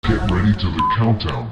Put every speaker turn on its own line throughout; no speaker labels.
Get ready to the countdown.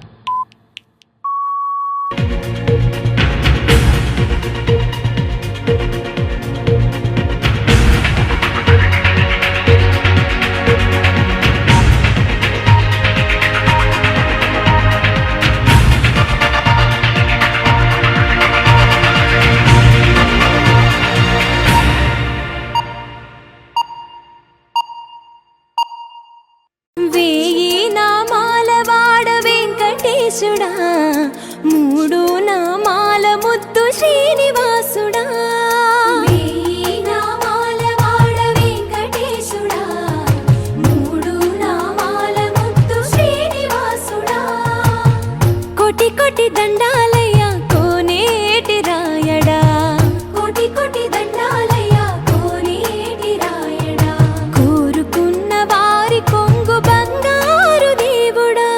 మూడు నామాల ముద్దు శ్రీనివాసుడా నామాల వాడ వెంకటేశుడా మూడు నామాల ముద్దు శ్రీనివాసుడా కోటి కోటి దండాలయ్యా కోనేటి రాయడా కోటి కోటి దండాలయ్యా కోనేటి రాయడా కోరుకున్న వారి కొంగు బంగారు దేవుడా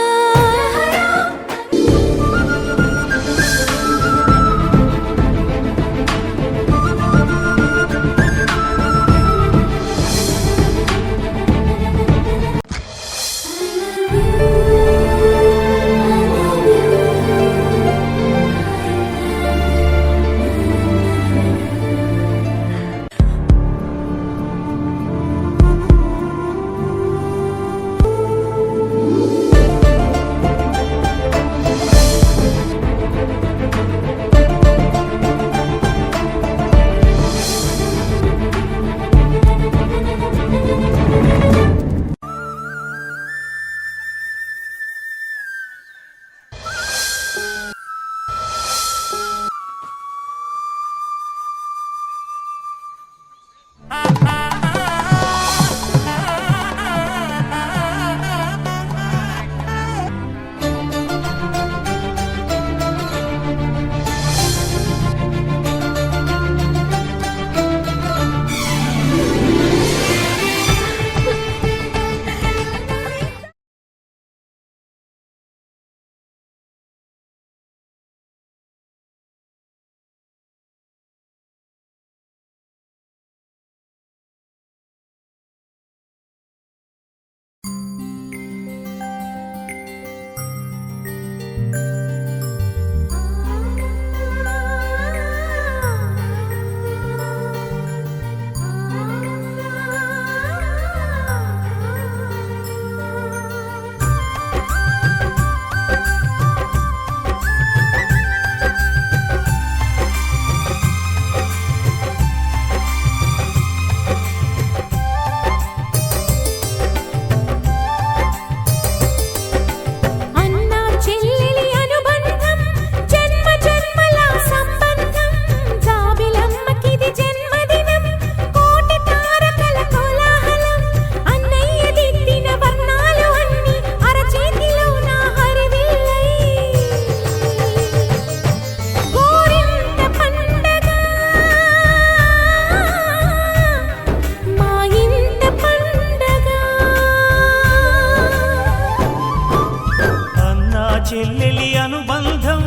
చెల్లెలి అనుబంధం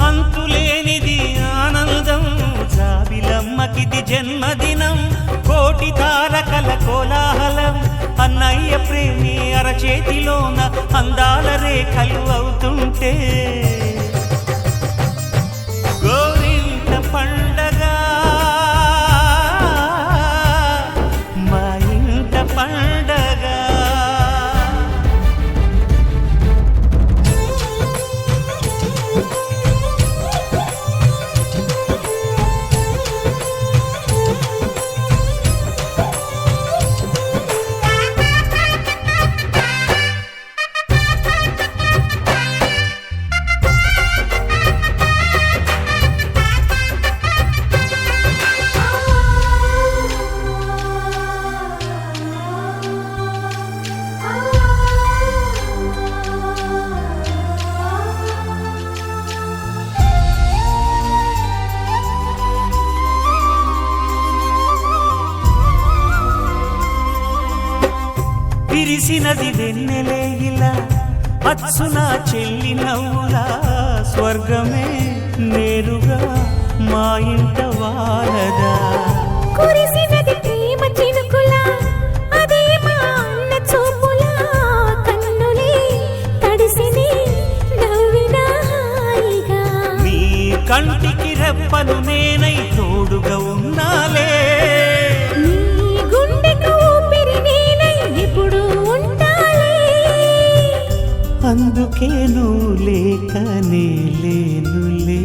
అంతులేనిది ఆనందం జాబిలమ్మకిది జన్మదినం కోటి తారకల కోలాహలం అన్నయ్య ప్రేమి అరచేతిలోన అందాల రేఖలు అవుతుంటే గోరింట పండగ మా ఇంట పండగ విరిసినది వెన్నెలే ఇలా అచ్చున చెల్లి నవ్వులా స్వర్గమే నేరుగా మా ఇంట వారదా
కురిసినది ప్రేమ చినుకులా అదే మా అన్న చూపులా కన్నులే తడి
రెప్పను నేనై తోడుగా ఉన్నాలే.
నీ గుండెకు ఊపిరి నేనై ఎప్పుడు ఉంటాలే.
అందుకే నువ్వు లేకనే లేనులే.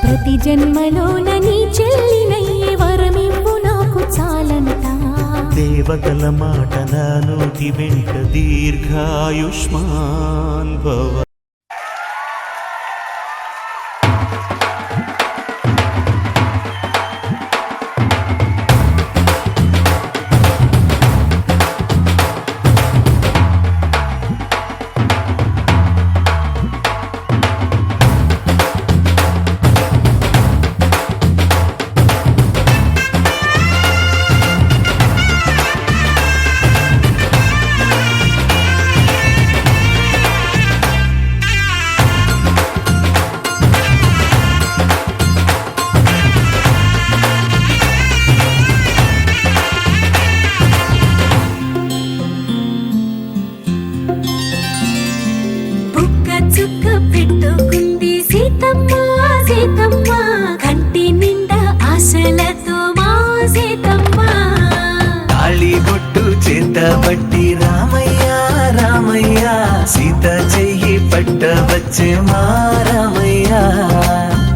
ప్రతి జన్మలోన నీ చెల్లినయ్యే వరమివ్వు నాకు చాలంట.
దేవతల మాట నా నోటి వెంట దీర్ఘాయుష్మాన్ భవ.
చుక్క పెట్టుకుంది సీతమ్మ సీతమ్మ, కంటి నిండా ఆశలతో మా సీతమ్మ.
తాళిబొట్టు చేతబట్టి రామయ్య రామయ్య, సీత చెయ్యి పట్ట వచ్చే మా రామయ్య.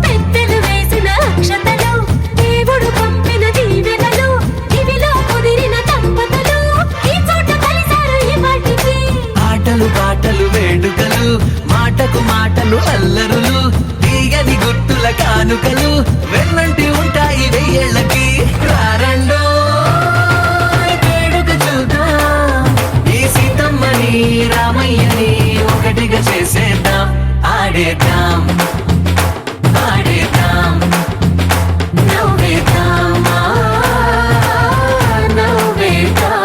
పెద్దలు వేసిన అక్షతలు, దేవుడు పంపిన దీవెనలు, ఇవిలో కుదిరిన దంపతులు ఈ చోట కలిసారు ఈ వాటికి.
ఆటలు పాటలు వేడుకలు, మాటకు మాటలు అల్లరులు, తీయని గుర్తుల కానుకలు వెన్నంటి ఉంటాయి వెయ్యేళ్ళకి. రారండో వేడుక చూద్దాం, ఈ సీతమ్మని రామయ్యని ఒకటిగా చేసేద్దాం. ఆడేద్దాం ఆడేద్దాం
నవ్వేద్దాం నవ్వేద్దాం.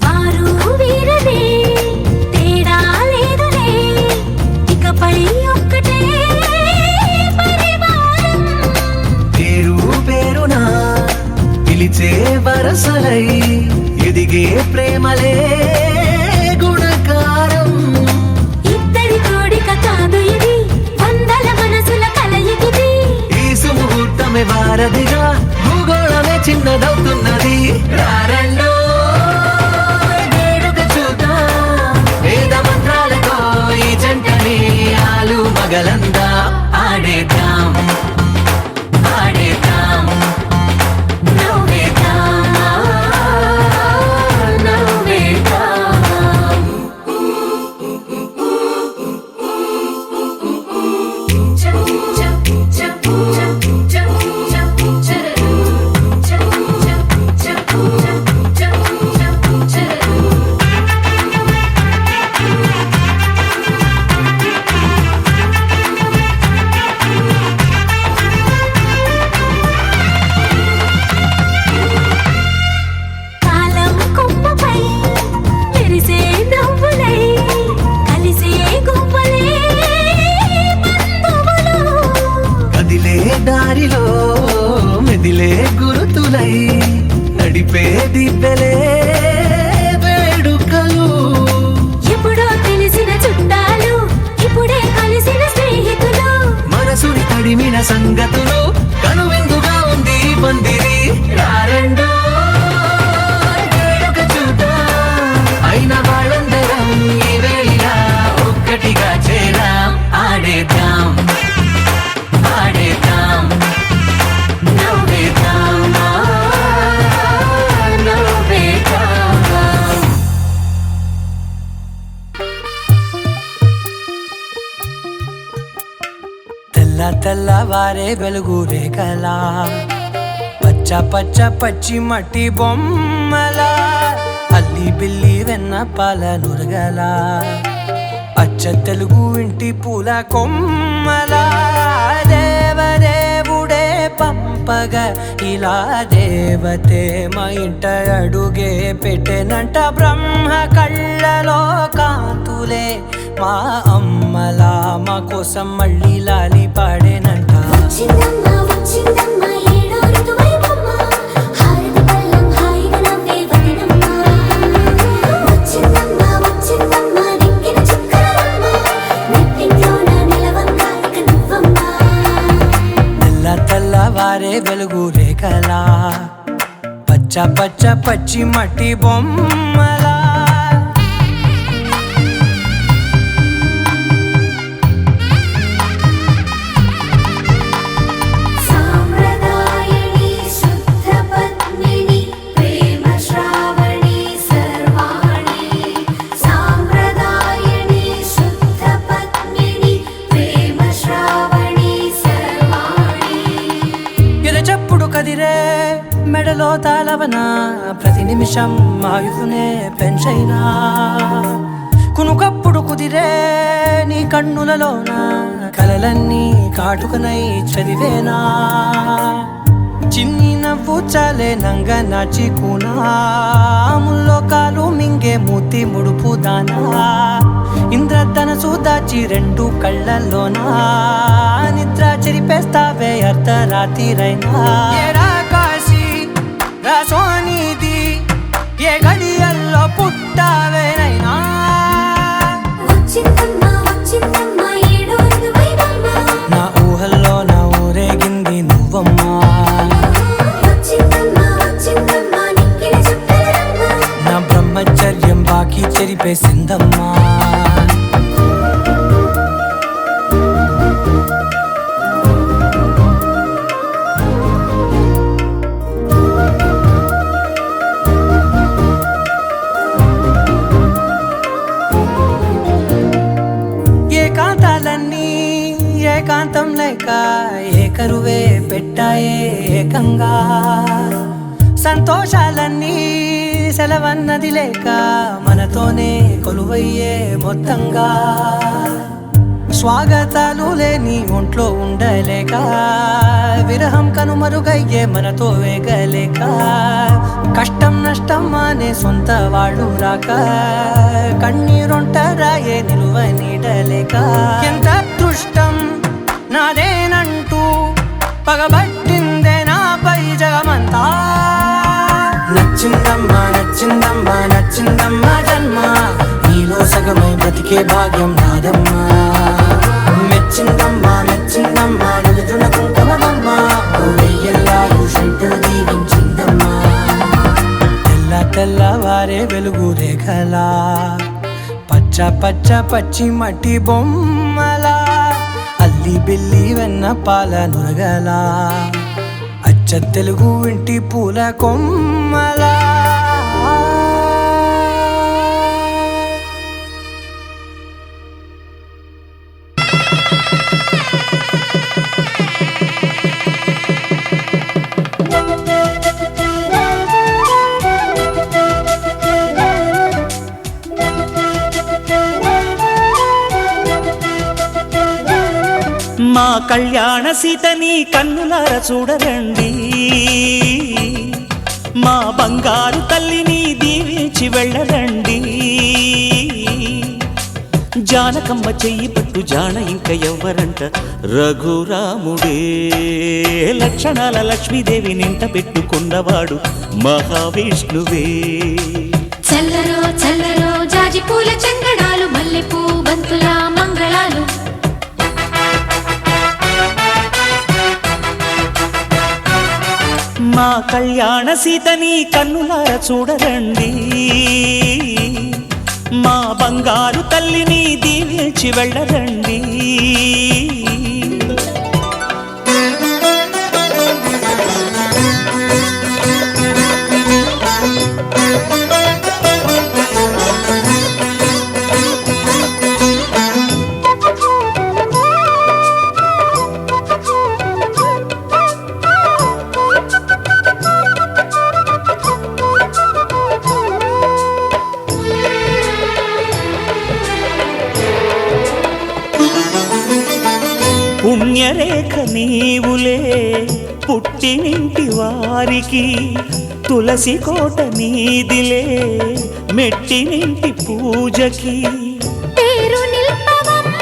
వారు వీరనే తేడా లేదులే, ఇకపై ఒక్కటే పరివారం.
పేరు పేరునా పిలిచే వరసలై ఎదిగే ప్రేమలే గుణకారం.
ఇద్దరి కోడిక కాదు ఇది, వందల మనసుల కలయికిది.
ఈ సుముహూర్తమే వారధిగా, భూగోళమే చిన్నదవుతున్నది. రారండో వేడుక చూద్దాం, వేద మంత్రాలతో ఈ జంటని ఆలు మగలందా. ఆడేద్దాం ఆడేద్దాం
నవ్వేద్దాం నవ్వేద్దాం. కాలం కొమ్మపై మెరిసే నవ్వులై కలిసే గువ్వలే బంధువులు.
కదిలే దారిలో మెదిలే గురుతులై నడిపే దిబ్బెలే వేడుకలు.
ఎప్పుడో తెలిసిన చుట్టాలు, ఇప్పుడే కలిసిన స్నేహితులు.
మనసుని తడిమిన సంగతులు, కనువిందుగా ఉంది ఈ పందిరి. రారండో వేడుక చూద్దాం, అయిన వాళ్ళందరం ఈ వేళ ఒక్కటిగా చేరాం. ఆడేద్దాం ఆడేద్దాం
నవ్వేద్దాం నవ్వేద్దాం.
తెల్ల తెల్లవారే వెలుగు రేఖలా, పచ్చ పచ్చ పచ్చి మట్టి బొమ్మలా, అల్లి బిల్లి వెన్న పాల నురగలా, అచ్చ తెలుగు ఇంటి పూల కొమ్మలా దేవదేవుడే పంపగా ఇలా దేవతే మా ఇంట అడుగే పెట్టెనంట బ్రహ్మ కళ్ళలో కాంతులే మా అమ్మలా మా కోసం మళ్ళీ లాలి పాడేనంట
వచ్చిందమ్మ వచ్చిందమ్మ ఏడో ఋతువైవమ్మ హారతి పళ్ళం హాయిగా నవ్వే వదినమ్మ వచ్చిందమ్మ వచ్చిందమ్మ నింగిన చుక్కలమ్మ నెట్టింట్లోన నిలవంగా ఇక నువ్వమ్మ
తెల్ల తెల్లవారే వెలుగు రేఖలా పచ్చ పచ్చ పచ్చి మట్టి బొమ్మలా
సాంప్రదాయని శుద్ధ పద్మిని ప్రేమ శ్రావణి సర్వాణి సాంప్రదాయని శుద్ధ పద్మిని ప్రేమ శ్రావణి సర్వాణి
ఎదచప్పుడు కదిరే మెడలో తాళవన ప్రతి నిమిషం ఆయుధునే పెంచైనా కునుకప్పుడు కుదిరే నీ కన్నులలోన కలలన్నీ కాటుకనై చదివేనా చిన్ని నవ్వు చాలే నంగ నాచి కూనాముల్లో కాలు మింగే మూతి ముడుపు దానా ఇంద్రధనసు దాచి రెండు కళ్ళల్లోనా నిద్ర చెరిపేస్తావే అర్ధరాత్రిరైనా ఏరా కాశీ రాసోనిది ఏ గడియల్లో పుట్టావేనైనా
వచ్చిందమ్మ వచ్చిందమ్మ ఏడో ఋతువైవమ్మ
నా ఊహల్లో నా ఊరేగింది నువ్వమ్మా
వచ్చిందమ్మ వచ్చిందమ్మ నింగిన చుక్కలమ్మ
నా బ్రహ్మచర్యం బాకీ చెరిపేసిందమ్మా ఏకాంతాలన్నీ ఏకాంతం లేక ఏకరువే పెట్టాయే ఏకంగా సంతోషాలన్నీ సెలవన్నది లేక మనతోనే కొలువయ్యే మొత్తంగా స్వాగతాలు లేని ఒంట్లో ఉండలేక విరహం కనుమరుగయ్యే మనతో వేగలేక కష్టం నష్టం అనే సొంత వాళ్ళు రాక కన్నీరొంటరాయే నిలువ నీడలేక ఎంత అదృష్టం నాదేనంటూ పగబట్టిందే నాపై జగమంతా నచ్చిందమ్మా నచ్చిందమ్మా నచ్చిందమ్మా జన్మ నీలో సగమై బ్రతికే భాగ్యం నాదమ్మా మెచ్చిందమ్మా మెచ్చిందమ్మా నిలుతున్న కుంకుమమ్మా వెయ్యల్లాలు శంకరు దీవించిందమ్మా తెల్ల తెల్లవారే వెలుగు రేఖలా పచ్చ పచ్చ పచ్చి మట్టి బొమ్మలా అల్లి బిల్లి వెన్న పాల నురగలా అచ్చ తెలుగు ఇంటి పూల కొమ్మలా
మా కళ్యాణ సీతని కన్నులార చూడరండి మా బంగారు తల్లిని దీవించి వెళ్ళరండి జానకమ్మ చెయ్యి పట్టు జాన ఇంక ఎవ్వరంట రఘురాముడే లక్షణాల లక్ష్మీదేవి నింట పెట్టుకున్నవాడు మహావిష్ణువే
చల్లరో చల్లరో జాజి పూల చంగడాలు మల్లెపూ బంతుల మంగళాలు
మా కళ్యాణ సీతని కన్నులార చూడరండి మా బంగారు తల్లిని దీవించి వెళ్ళరండి పుణ్యరేఖ నీవులే పుట్టినింటి వారికి, తులసి కోట నీదిలే మెట్టినింటి పూజకి.
పేరు నిల్పవమ్మ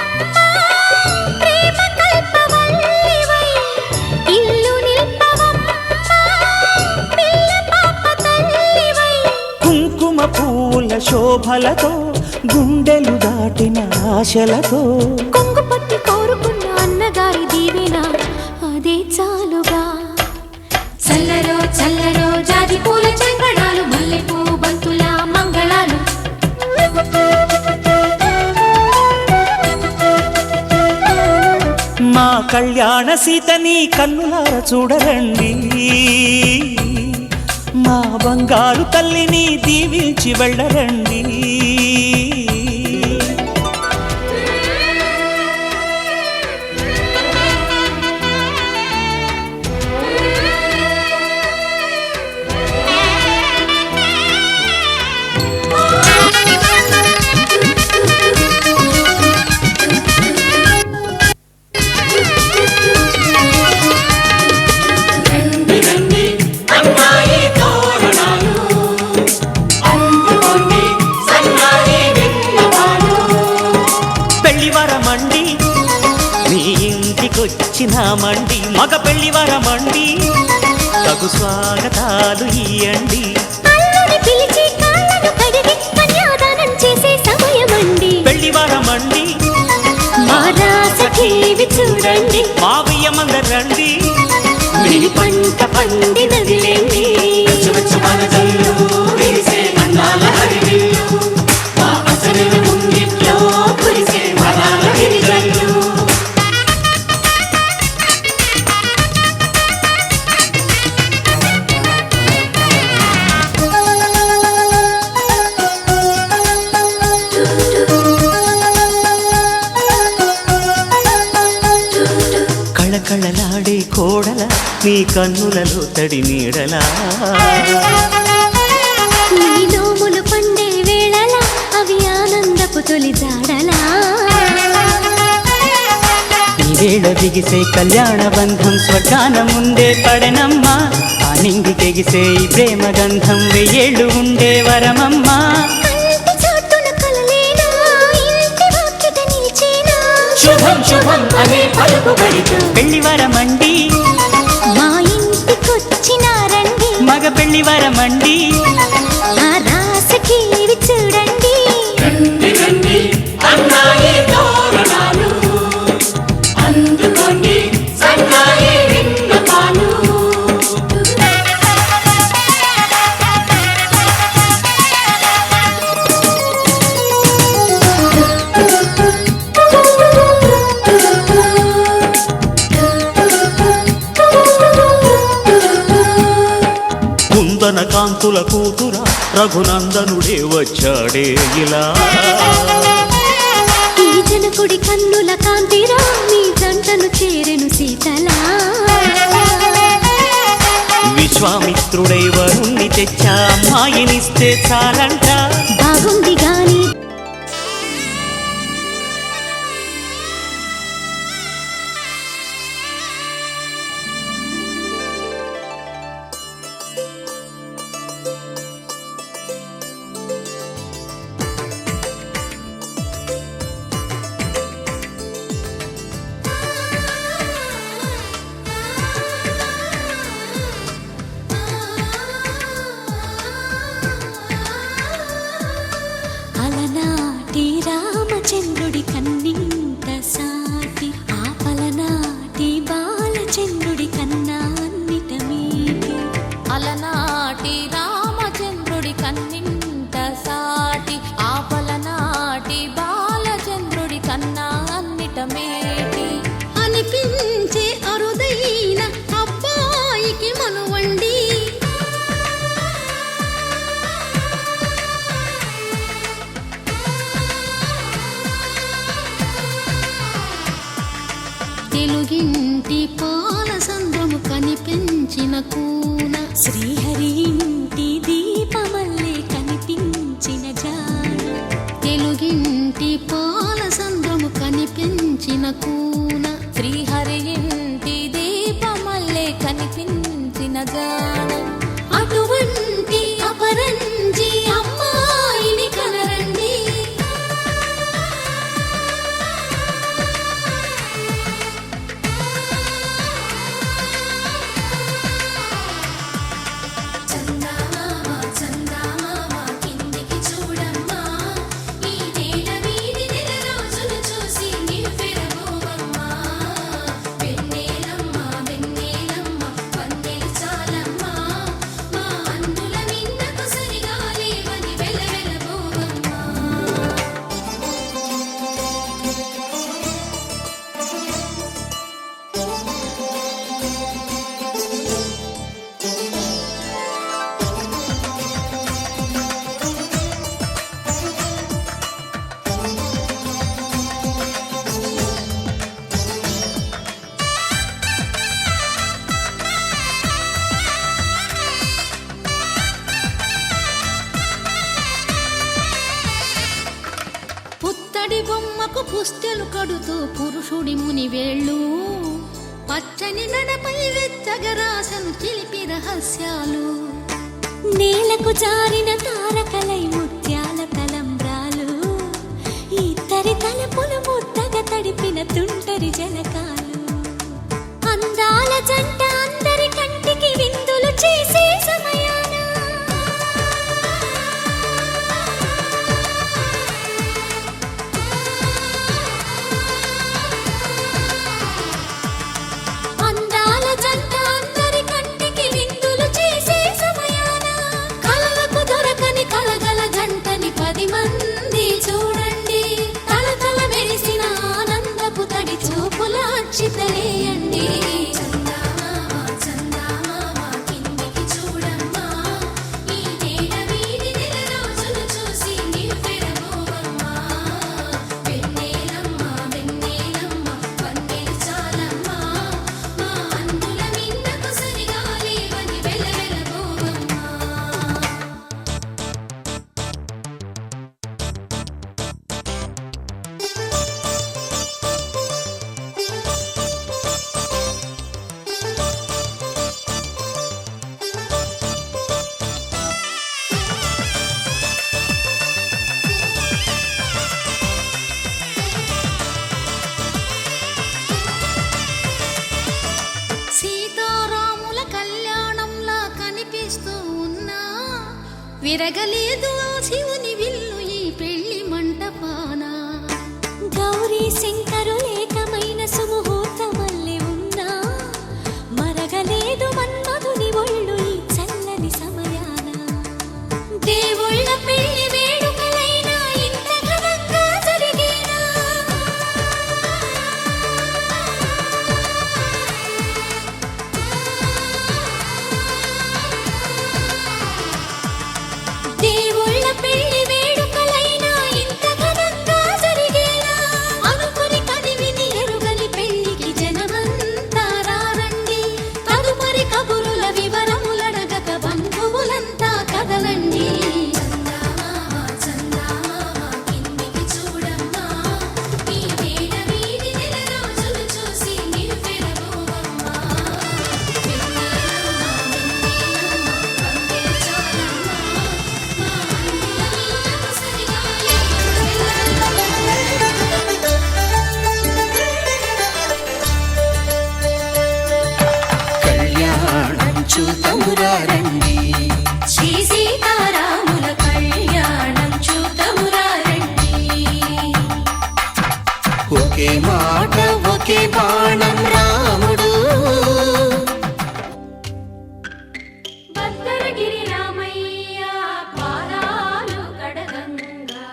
ప్రేమ కల్పవల్లివై, ఇల్లు నిల్పవమ్మ పిల్ల పాప తల్లివై.
కుంకుమ పూల శోభలతో గుండెలు దాటిన ఆశలతో,
కొంగు పట్టి కోరుకున్న అన్నగారి దీవెన అదే చాలుగా. చల్లరో చల్లరో జాజి పూల చెంగడాలు, మల్లెపూ బంతుల మంగళాలు.
మా కళ్యాణ సీతని కన్నులార చూడరండి, మా బంగారు తల్లిని దీవించి వెళ్ళరండి. పెళ్లివరమండి మీ ఇంటికొచ్చినామండి, మగ పెళ్లివరమండి తగు స్వాగతాలు ఇయ్యండి.
అల్లుని పిలిచి కాళ్ళను కడిగి కన్యాదానం చేసే సమయమండి.
పెళ్లివరమండి
మా రాసఖీవి చూడండి,
మావయ్యమందరండి
మీ పంట పండినదిలేండి.
కళకళలాడే కోడల నీ కన్నులలో తడి నీడలా,
నీ నోములు పండే వేళలా అవి ఆనందపు తొలి జాడలా.
ఈ వేళ బిగిసే కళ్యాణ బంధం స్వర్గాన ముందే పడనమ్మా, ఆ నింగి తెగిసే ఈ ప్రేమ గంధం వెయ్యేళ్ళు ఉండే వరమమ్మా.
కంటి చాటున కలలేనా, ఇంటి వాకిట నిలిచేనా,
శుభం శుభం అనే పలుకుబడితో పెళ్లివరమండి
మా ఇంటికొచ్చినారండి.
మగ పెళ్లివరమండి
ఆ రాసఖీవి చూడండి.
కుందన కాంతుల కూతురా రఘునందనుడే వచ్చాడే ఇలా,
ఈ జనకుడి కన్నుల కాంతిరా మీ జంటను చేరెను సీతలా.
విశ్వామిత్రుడై వరుణ్ణి తెచ్చా అమ్మాయినిస్తే చాలంట.
బాగుంది గాని అలనాటి రామచంద్రుడి కన్నింత సాటి, ఆపలనాటి బాలచంద్రుడి కన్నా అన్నిట మీటి.
అలనాటి రామచంద్రుడి కన్నింత సాటి, ఆపలనాటి బాలచంద్రుడి కన్నా అన్నిట మేటి.
అనిపించే అరుదైన అబ్బాయికి మనువండి, తెలుగింటి పాల సంద్రము కనిపించిన కూన, శ్రీహరి ఇంటి దీపమల్లే కనిపించిన జాన. తెలుగింటి పాల సంద్రము కనిపించిన కూన,
శ్రీహరి
పుత్తడి బొమ్మకు పుస్తెలు కడుతూ పురుషుడి ముని వేళ్ళు పచ్చని నడపై వెచ్చగరాసను చిలిపి రహస్యాలు
నేలకు జారిన తారకలై ముత్యాల తలంబ్రాలు ఇద్దరి తలపులు ముద్దగా తడిపిన తుంటరి జలకాలు అందాల జంట అందరి కంటికి విందులు చేసే సమయాన అందాల జంట అందరి కంటికి విందులు చేసే సమయాన కలలకు దొరకని కలగల జంటని 10 మంది చూడండి తలతల మెరిసిన ఆనందపు తడి చూపుల అక్షితలేయండి
సీతారాముల కళ్యాణంలా కనిపిస్తూ ఉన్నా విరగలేదు ఆ శివుని విల్లు ఈ పెళ్లి మంటపాన
గౌరీ శంకరులేకమైన సుముహూర్తమల్లె ఉన్నా మరగలేదు మన్మధుని ఒళ్ళు ఈ చల్లని సమయాన దేవుళ్ళ పెళ్లి వేడుకలైనా ఇంత ఘనంగా జరిగేనా దేవుళ్ళ పెళ్లి వేడుకలైనా ఇంత ఘనంగా జరిగేనా అనుకుని కదివిని ఎరుగని పెళ్లికి జనమంతా రారండి తదుపరి కబురుల వివరములడగక బంధువులంతా కదలండి
కళ్యాణం చూతమురా రండి
శ్రీ సీతారాముల కళ్యాణం చూతమురా రండి
ఒకే మాట ఒకే బాణం రాముడు
భద్రగిరి రామయ్య పాదాలు కడగంగా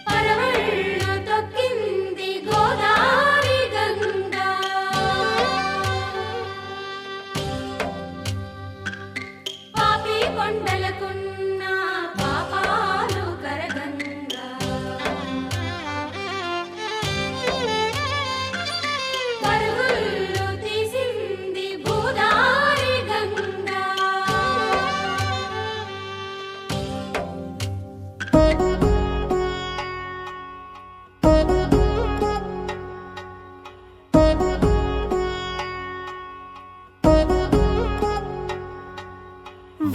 పరవళ్ళు తొక్కింది గోదారి గంగా పాపి కొండలకున్న పాపాలు కరగంగా పరుగులు తీసింది భూదారి గంగా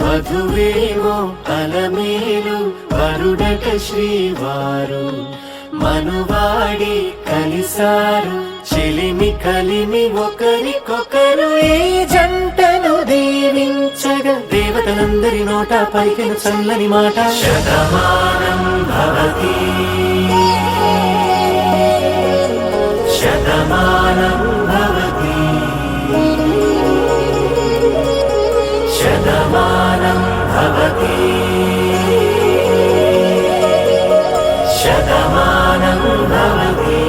వధువేమో అలమేలు వరుడట శ్రీవారు మనువాడి కలిసారు చెలిమి కలిమి ఒకరికొకరు ఈ జంటను దీవించగా దేవతలందరి నోట పలికిన చల్లని మాట శతమానం భవతి శతమానం భవతి శతమానం భవతి శతమానం భవతి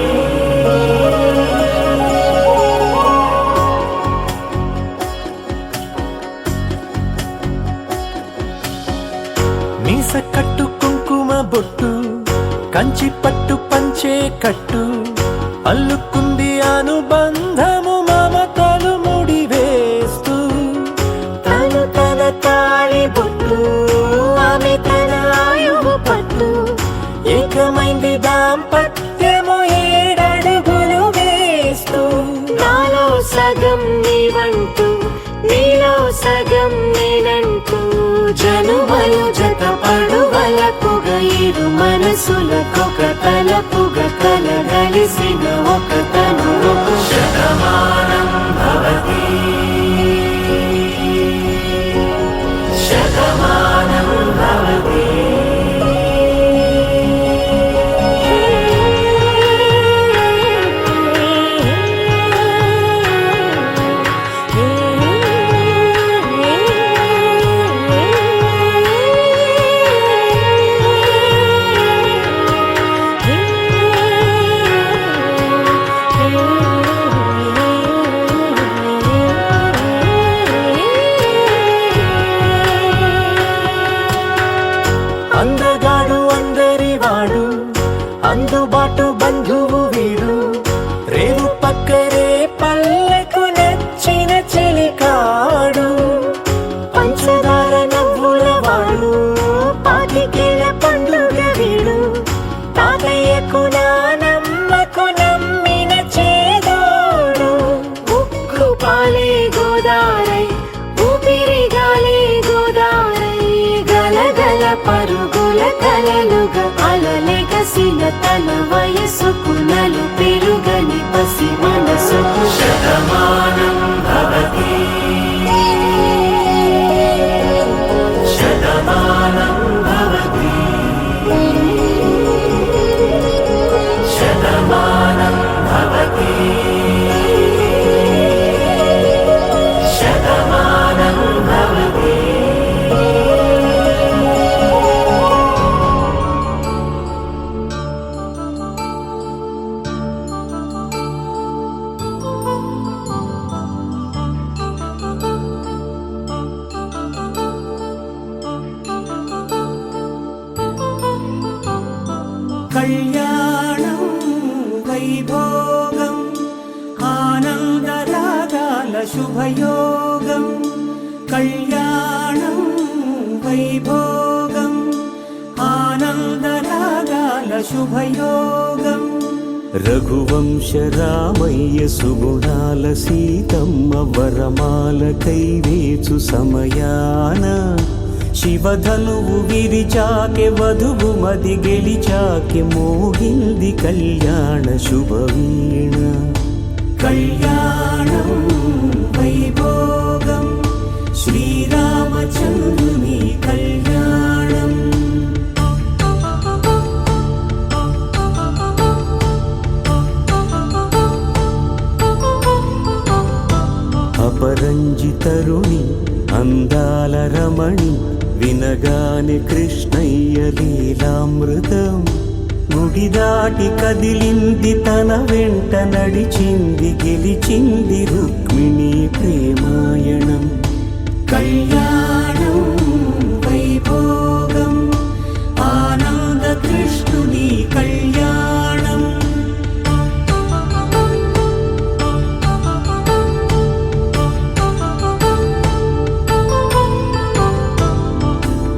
మీస కట్టు కుంకుమ బొట్టు కంచి పట్టు పంచే కట్టు అల్లుకుంది అనుబంధము మమతలు ముడివేస్తూ తను తన తాళి బొట్టు ఆమె తన
నేనంటూ జనుమలు జత పడువలపుగ ఇరు మనసులకొక తలపుగ కలగలిసిన ఒక తను శతమానం భవతి శతమానం భవతి
అందగాడు అందరివాడు అందుబాటు బంధువు వీడు రేవు పక్కరే పల్లెకు నచ్చిన చెలికాడు పంచదార నవ్వుల వాడు పాతికేల పండుగ వీడు తాతయ్యకు నానమ్మకు నమ్మిన చేదోడు ఉక్కు పాలే గోదారై ఊపిరిగాలే గోదారై గలగల పరుగుల కలలుగా అలలెగసిన తన వయసుకు నలు పెరుగని పసి మనసుకు శతమానం భవతి శతమానం భవతి శతమానం భవతి శతమానం భవతి కళ్యాణం వైభోగం ఆనందరాగాల శుభయోగం కళ్యాణం వైభోగం ఆనందరాగాల శుభయోగం రఘువంశ రామయ్య సుగుణాల సీతమ్మ వరమాల కైవేచు సమయాన శివధనువు విరిచాకె వధువు మది గెలిచాకె మోగింది కళ్యాణ శుభవీణ కళ్యాణం వైభోగం శ్రీరామచంద్రుని కళ్యాణం అపరంజి తరుణి అందాల రమణి వినగాని కృష్ణయ్య లీలామృతం గుడి దాటి కదిలింది తన వెంట నడిచింది గెలిచింది రుక్మిణి ప్రేమాయణం కళ్యాణం వైభోగం ఆనంద కృష్ణుని కళ్యాణం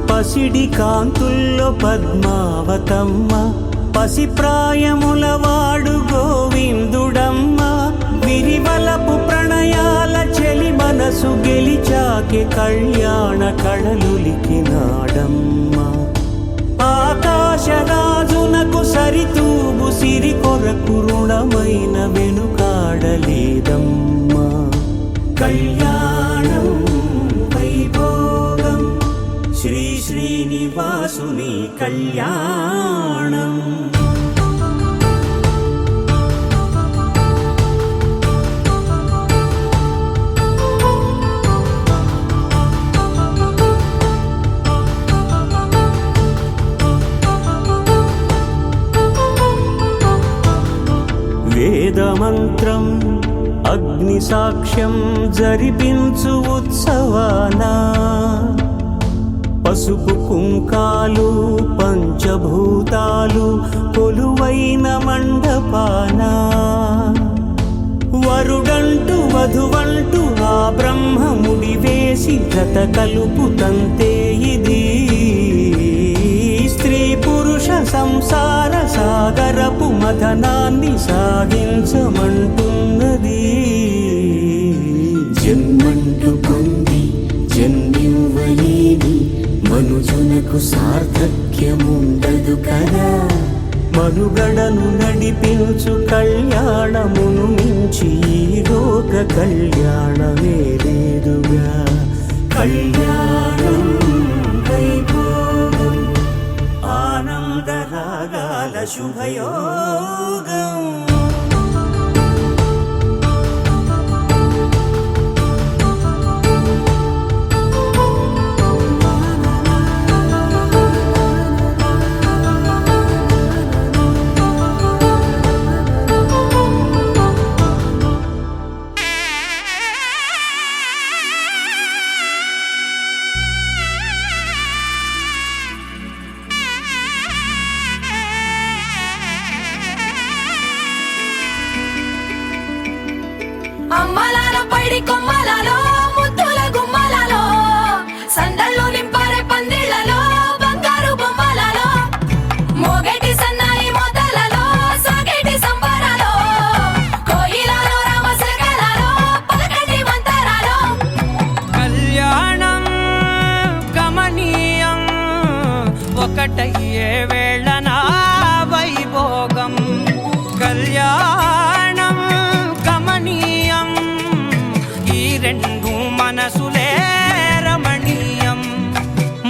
పసిడి కాంతుల్లో పద్మావతమ్మ పసిప్రాయముల వాడు గోవిందుడమ్మ విరివలపు ప్రణయాల చెలి మనసు గెలిచాకె కళ్యాణ కళలులికినాడమ్మ ఆకాశరాజునకు సరితూగు సిరి కొరకు రుణమైన వెనుకాడలేదమ్మా కళ్యాణం వైభోగం శ్రీ శ్రీనివాసుని కళ్యాణం వేదమంత్రం అగ్ని సాక్ష్యం జరిపించు ఉత్సవానా పసుపు కుంకాలు పంచభూతాలు కొలువైన మండపాన వరుడంటూ వధువంటూ ఆ బ్రహ్మముడి వేసి జత కలుపుతంతే ఇది స్త్రీ పురుష సంసార సాగరపు మథనాన్ని సాగించమంటున్నది జన్మంటూ పొంది జన్మ నీకు సార్థక్యముండదు కదా. మనుగడను నడిపించు కళ్యాణమును మించి ఈ లోక కళ్యాణమే లేదుగా. కళ్యాణం వైభోగం ఆనందరాగాల శుభయోగం.
అమ్మలాలో పైడి కొమ్మలలో ముద్దుల గుమ్మలలో సందళ్ళు నింపారే పందిళ్లలో బంగారు బొమ్మలలో మోగేటి సన్నాయి మోతలలో సాగేటి సంబరాలో కోయిలలో రామశకలలో పలకటి మంతరాలో.
కళ్యాణం గమనీయం ఒకటయ్యే వేళన వైభోగం. కళ్యాణం గమనీయం ఈ రెండు మనసులే రమణీయం.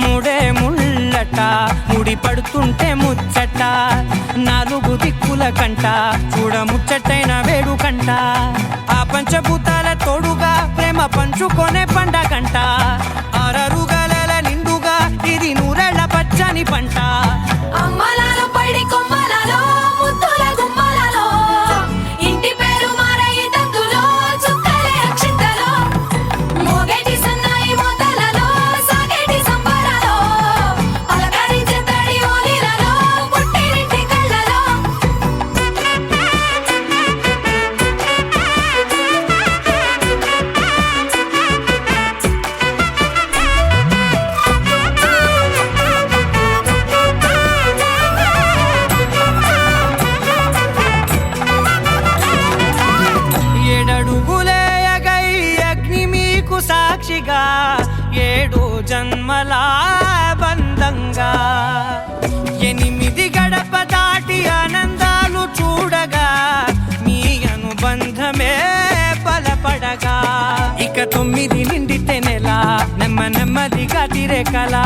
ముడే ముళ్ళట ముడి పడుతుంటే ముచ్చట నాలుగు దిక్కుల కంట చూడ ముచ్చటైన వేడుకంట. ఆ పంచభూతాల తోడుగా ప్రేమ పంచుకొనే పండగంట. అరరుగల నిండుగా ఇది నూరెళ్ళ పచ్చని పంట.
అమ్మలాలో పైడి కొమ్మలలో ముద్దుల గుమ్మలలో ఇంటి పేరు మారయి తందులో చుక్కలే అక్షింతలో మోగేటి సన్నాయి మోతలలో సాగేటి సంబరాలో అలకరించే తడి ఓలిలలో పుట్టినింటి కళ్ళలో.
ఏడడుగులేయగై అగ్ని మీకు సాక్షిగా ఏడు జన్మల బంధంగా 8 గడప దాటి ఆనందాలు చూడగా మీ అనుబంధమే బలపడగా. ఇక 9 నిండితే నెల నెమ్మదిగా తిరే కల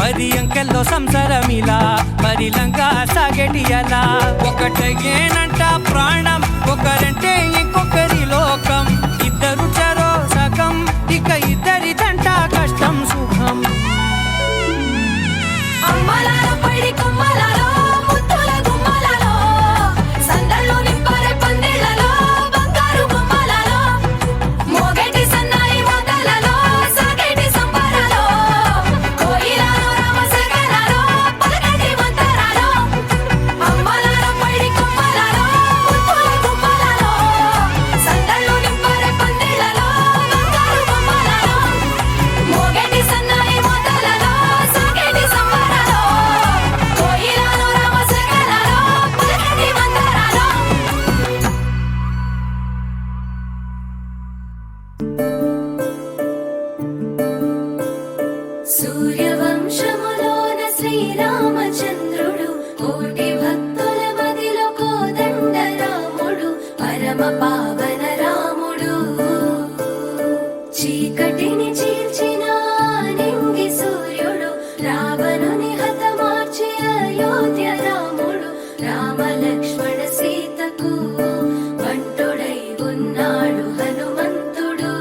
10 అంకెల్లో సంసారమిలా పరిలంగా సాగేటి అలా. ఒకటేనంట ప్రాణం ఒకరంటే ఇంకొకరి లోకం. ఇద్దరు చరో సగం ఇక ఇద్దరిదంట కష్టం సుఖం.
అమ్మలాలో పైడి కొమ్మలలో ముద్దుల గుమ్మలలో సందళ్ళు నింపారే పందిళ్లలో బంగారు బొమ్మలలో మోగేటి సన్నాయి మోతలలో సాగేటి సంబరాలో కోయిలలో రామశకలలో పలకటి మంతరాలో. అమ్మలాలో పైడి కొమ్మలలో ముద్దుల గుమ్మలలో సందళ్ళు నింపారే పందిళ్లలో బంగారు బొమ్మలలో మోగేటి సన్నాయి మోతలలో సాగేటి సంబరాలో కోయిలలో రామశకలలో పలకటి మంతరాలో.
సూర్యవంశములోన శ్రీరామచంద్రుడు కోటి భక్తుల మదిలో కోదండ రాముడు పరమ పావన రాముడు. చీకటిని చీల్చిన నింగి సూర్యుడు రావణుని హతమార్చి అయోధ్య రాముడు. రామ లక్ష్మణ సీతకు బంటుడై ఉన్నాడు హనుమంతుడు.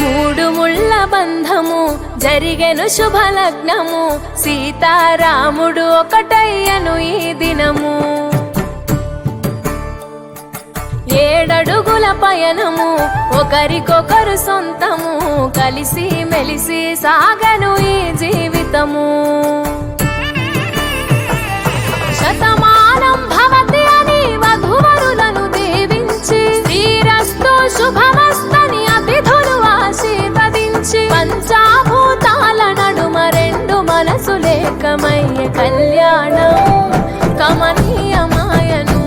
మూడు ముళ్ళ బంధము జరిగెను శుభలగ్నము సీతారాముడు ఒకటయ్యను ఈ దినము. 7 అడుగుల పయనము ఒకరికొకరు సొంతము కలిసి మెలిసి సాగను ఈ జీవితము. శతమానం భవతి అని వధువరులను దీవించి శ్రీరస్తు శుభమస్తని అతిథులు ఆశీర్వదించి పంచాభూతాల నడుమ 2 మనసులేకమయ్య కళ్యాణం కమనీయమాయను.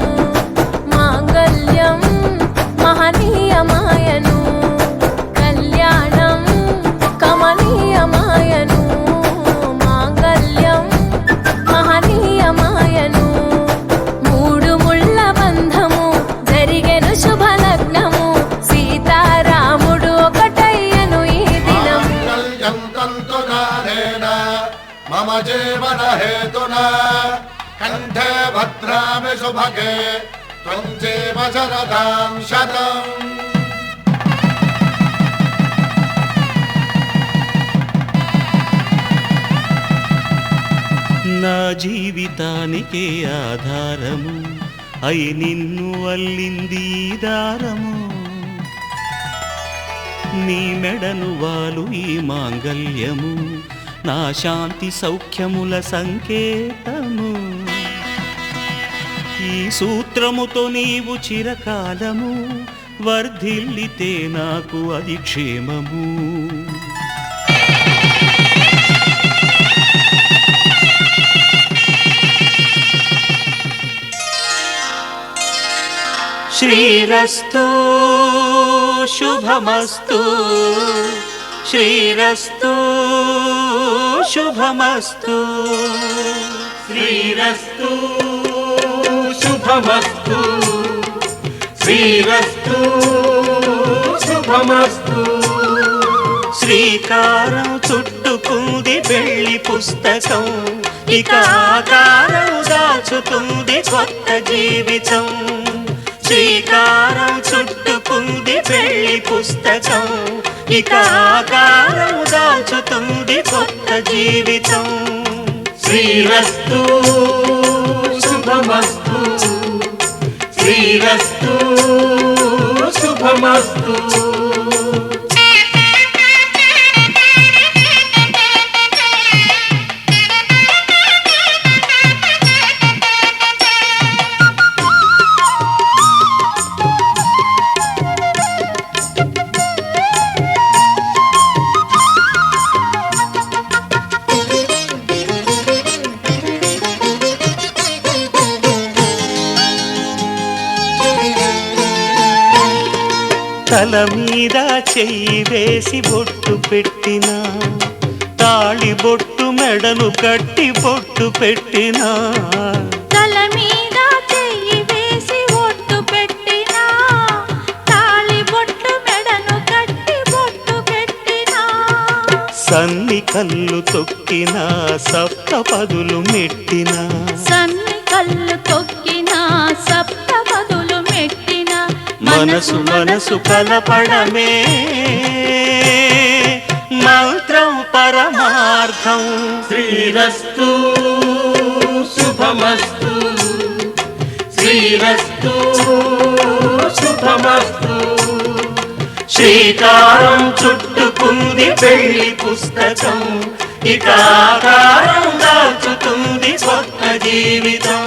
కంఠే భద్రామి శుభగే త్వం జీవ శరదాం శతం.
నా జీవితానికే ఆధారము అయి నిన్ను అల్లింది దారము. నీ మెడను వాలు ఈ మాంగల్యము నా శాంతి సౌఖ్యముల సంకేతము. ఈ సూత్రముతో నీవు చిరకాలము వర్ధిల్లితే నాకు అది క్షేమము. శ్రీరస్తు శుభమస్తు శ్రీరస్తు శుభమస్తు శ్రీరస్తు శుభమస్తు శ్రీరస్తు శుభమస్తు. శ్రీకారం చుట్టుకుంది పెళ్లి పుస్తకం ఇక ఆకారం దాచుతుంది కొత్త జీవితం. శ్రీకారం చుట్టుకుంది పెళ్లి పుస్తకం ఇక ఆకారం దాచుతుంది కొత్త జీవితం. శ్రీరస్తు శుభమస్తు శ్రీరస్తు శుభమస్తు. తల మీద చెయ్యి వేసి బొట్టు పెట్టినా తాళి బొట్టు మెడను కట్టి బొట్టు పెట్టినా.
తల మీద చెయ్యి వేసి బొట్టు పెట్టినా తాళి బొట్టు మెడను కట్టి బొట్టు పెట్టినా.
సన్ని కళ్ళు తొక్కినా సప్త పదులు మెట్టినా
సన్ని కళ్ళు తొక్కినా సప్త పదులు మెట్టినా.
మనసు మనసు కలపడమే మంత్రం పరమార్థం. శ్రీరస్తు శుభమస్తు శ్రీరస్తు శుభమస్తు. శ్రీకారం చుట్టుకుంది పెళ్లి పుస్తకం ఇక ఆకారం దాచుతుంది కొత్త జీవితం.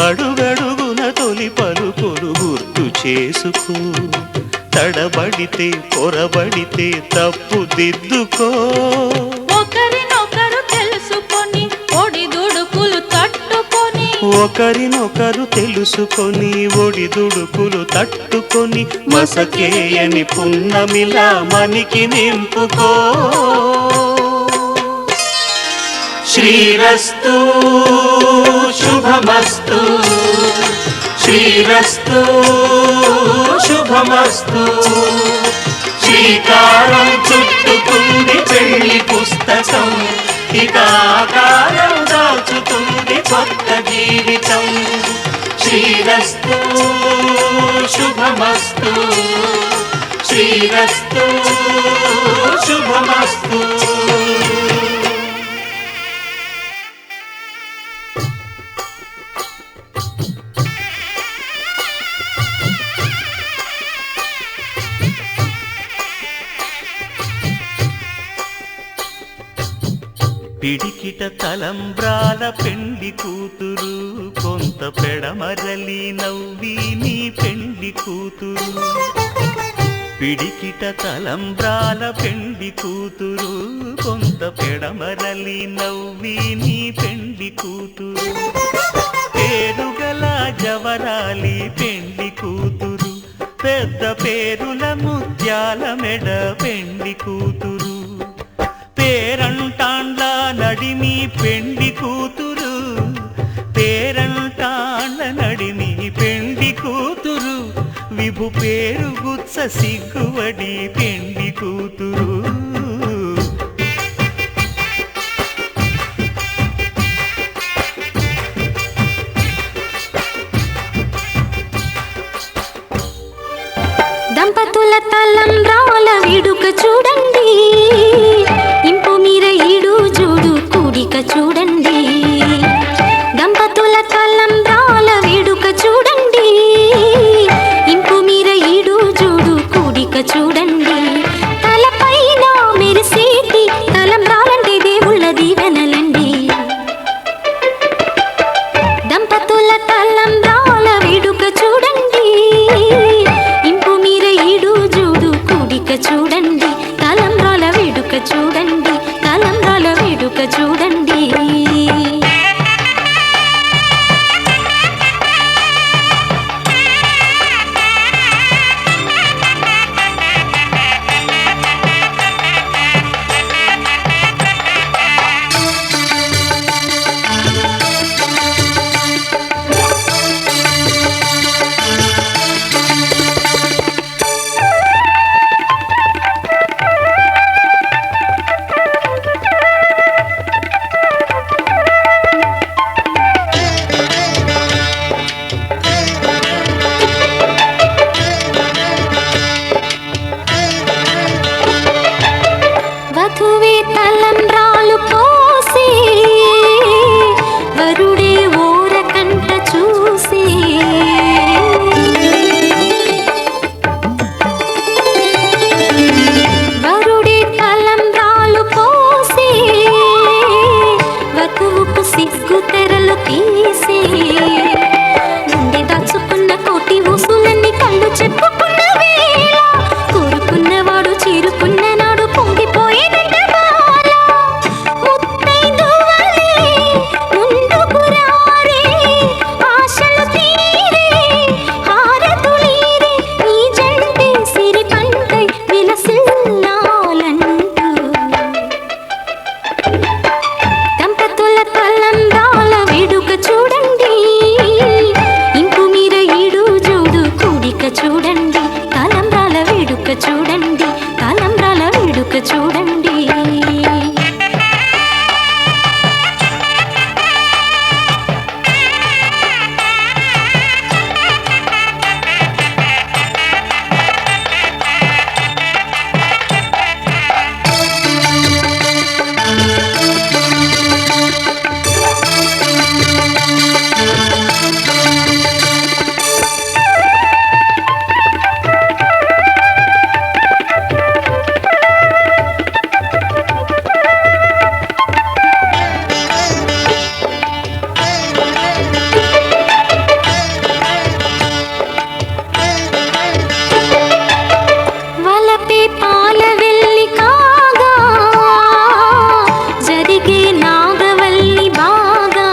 అడుగడుగున తొలి పలుకులు గుర్తు చేసుకో తడబడితే పొరబడితే తప్పు దిద్దుకో.
ఒకరినొకరు తెలుసుకొని ఒడిదుడుకులు తట్టుకొని
ఒకరినొకరు తెలుసుకొని ఒడిదుడుకులు తట్టుకొని మసకేయని పున్నమిలా మనికి నింపుకో. శ్రీరస్తు శుభమస్తు శ్రీరస్తు శుభమస్తు. శ్రీకారం చుట్టుకుంది పెళ్లి పుస్తకం ఇక ఆకారం దాచుతుంది కొత్త జీవితం. శ్రీరస్తు శుభమస్తు శ్రీరస్తు శుభమస్తు. పిడికిట తలంబ్రాల పెండి కూతురు కొంత పెడమరలి నవ్వి నీ పెండి కూతురు. పిడికిట తలంబ్రాల పెండి కూతురు కొంత పెడమరలి నవ్వి నీ పెండి కూతురు పేరుగల జవరాలి పెండి కూతురు పెద్ద పేరుల ముత్యాల మెడ పెండి కూతురు పేరంటాండ్ల నడిమి పెండి కూతురు పేరంటాండ్ల నడిమి పెండి కూతురు విభు పేరు గుత్స సిగ్గువడి పెండి కూతురు
దంపతుల తలంబ్రాల వేడుక చూడండి ఇంపు మీర ఈడు జోడు కూడిక చూడండి దంపతుల తలంబ్రాల వేడుక చూడండి ఇంపు మీర ఈడు జోడు కూడిక చూడండి తలపైన మెరిసేటి తలంబ్రాలంటే దేవుళ్ళ దీవెనలండి దంపతుల తలంబ్రాల వేడుక చూడండి ఇంపు మీర ఈడు జోడు కూడిక చూడండి తలంబ్రాల వేడుక చూడండి తలంబ్రాల వేడుక చూడండి వధువే తలంబ్రాలు పోసి వరుడే ఓరకంట చూసి వరుడే తలంబ్రాలు పోసి వధువుకు సిగ్గు తెరలు తీసి గుండె దాచుకున్న కోటి ఊసులన్నీ కళ్ళు చెప్పుకున్న వేళ కోరుకున్నవాడు చేరుకున్న నాడు పొంగిపోయేదంట బాల ముత్తైదువలే ముందుకు రారే ఆశలు తీరే హారతులీరే ఈ జంటే సిరి పంటై విలసిల్లాలంటూ దంపతుల తలంబ్రాల వేడుక చూడండి ఇంపు మీర ఈడు జోడు కూడిక చూడండి తలంబ్రాల వేడుక చూడండి తలంబ్రాల వేడుక చూడండి వలపే పాల వెల్లి కాగా జరిగే నాగవల్లి బాగా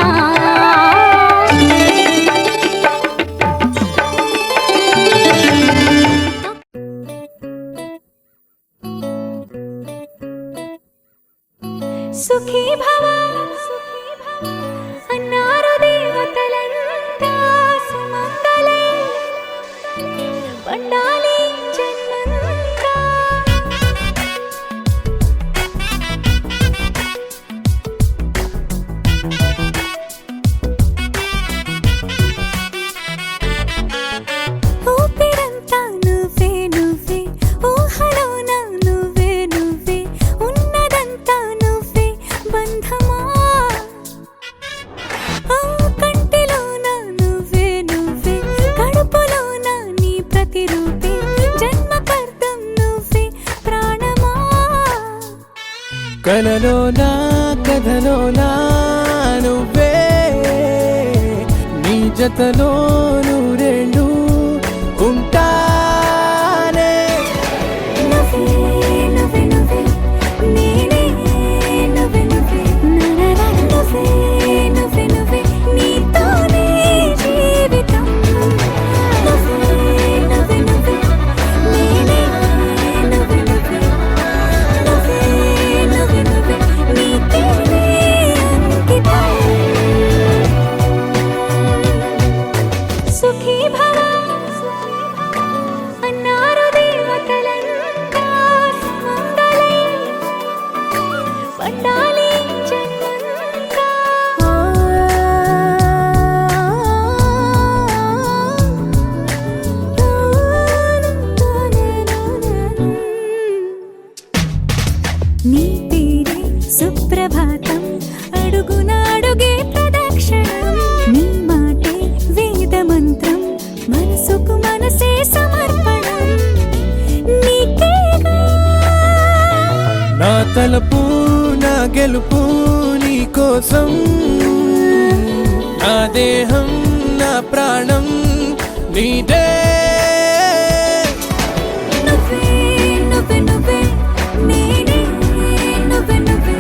సుఖీ భవ అన్నారు దేవతలంతా సుమంగళే పండాలి జన్మంతా ఊపిరంతా నువ్వే నువ్వే ఊహలోన నువ్వే నువ్వే ఉన్నదంతా నువ్వే బంధమా కంటిలోన నువ్వే నువ్వే కడుపులోన నీ ప్రతిరూపే జన్మకర్తం నువ్వే ప్రాణమా
కలలోనా కథలోనా నువ్వే నీ జతలో నూరేళ్ళు ఉంటానే తలపు నా గెలుపు నీ కోసం నా దేహం నా ప్రాణం నీదే
నువ్వే నువ్వే నువ్వే నేనే నువ్వే నువ్వే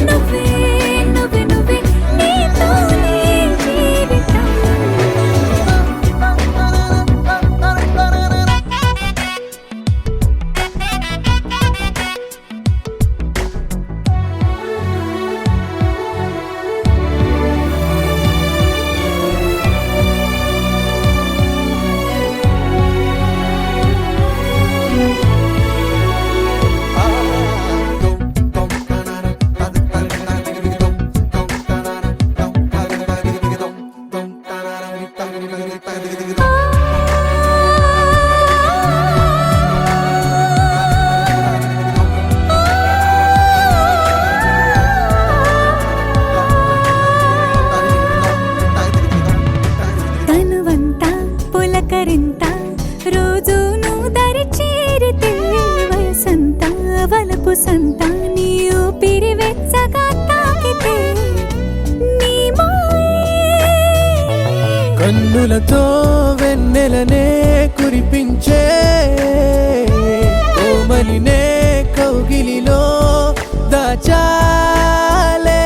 నువ్వే నువ్వే నువ్వే నీతోనే జీవితం తనువంతా పులకరింత రోజు నువ్వు దరి చేరితే వయసంత వలపు సంత నీ ఊపిరి వెచ్చగా తాకితే నీ మాయే
కన్నులతో వెన్నెలనే కురిపించే కోమలినే కౌగిలిలో దాచాలే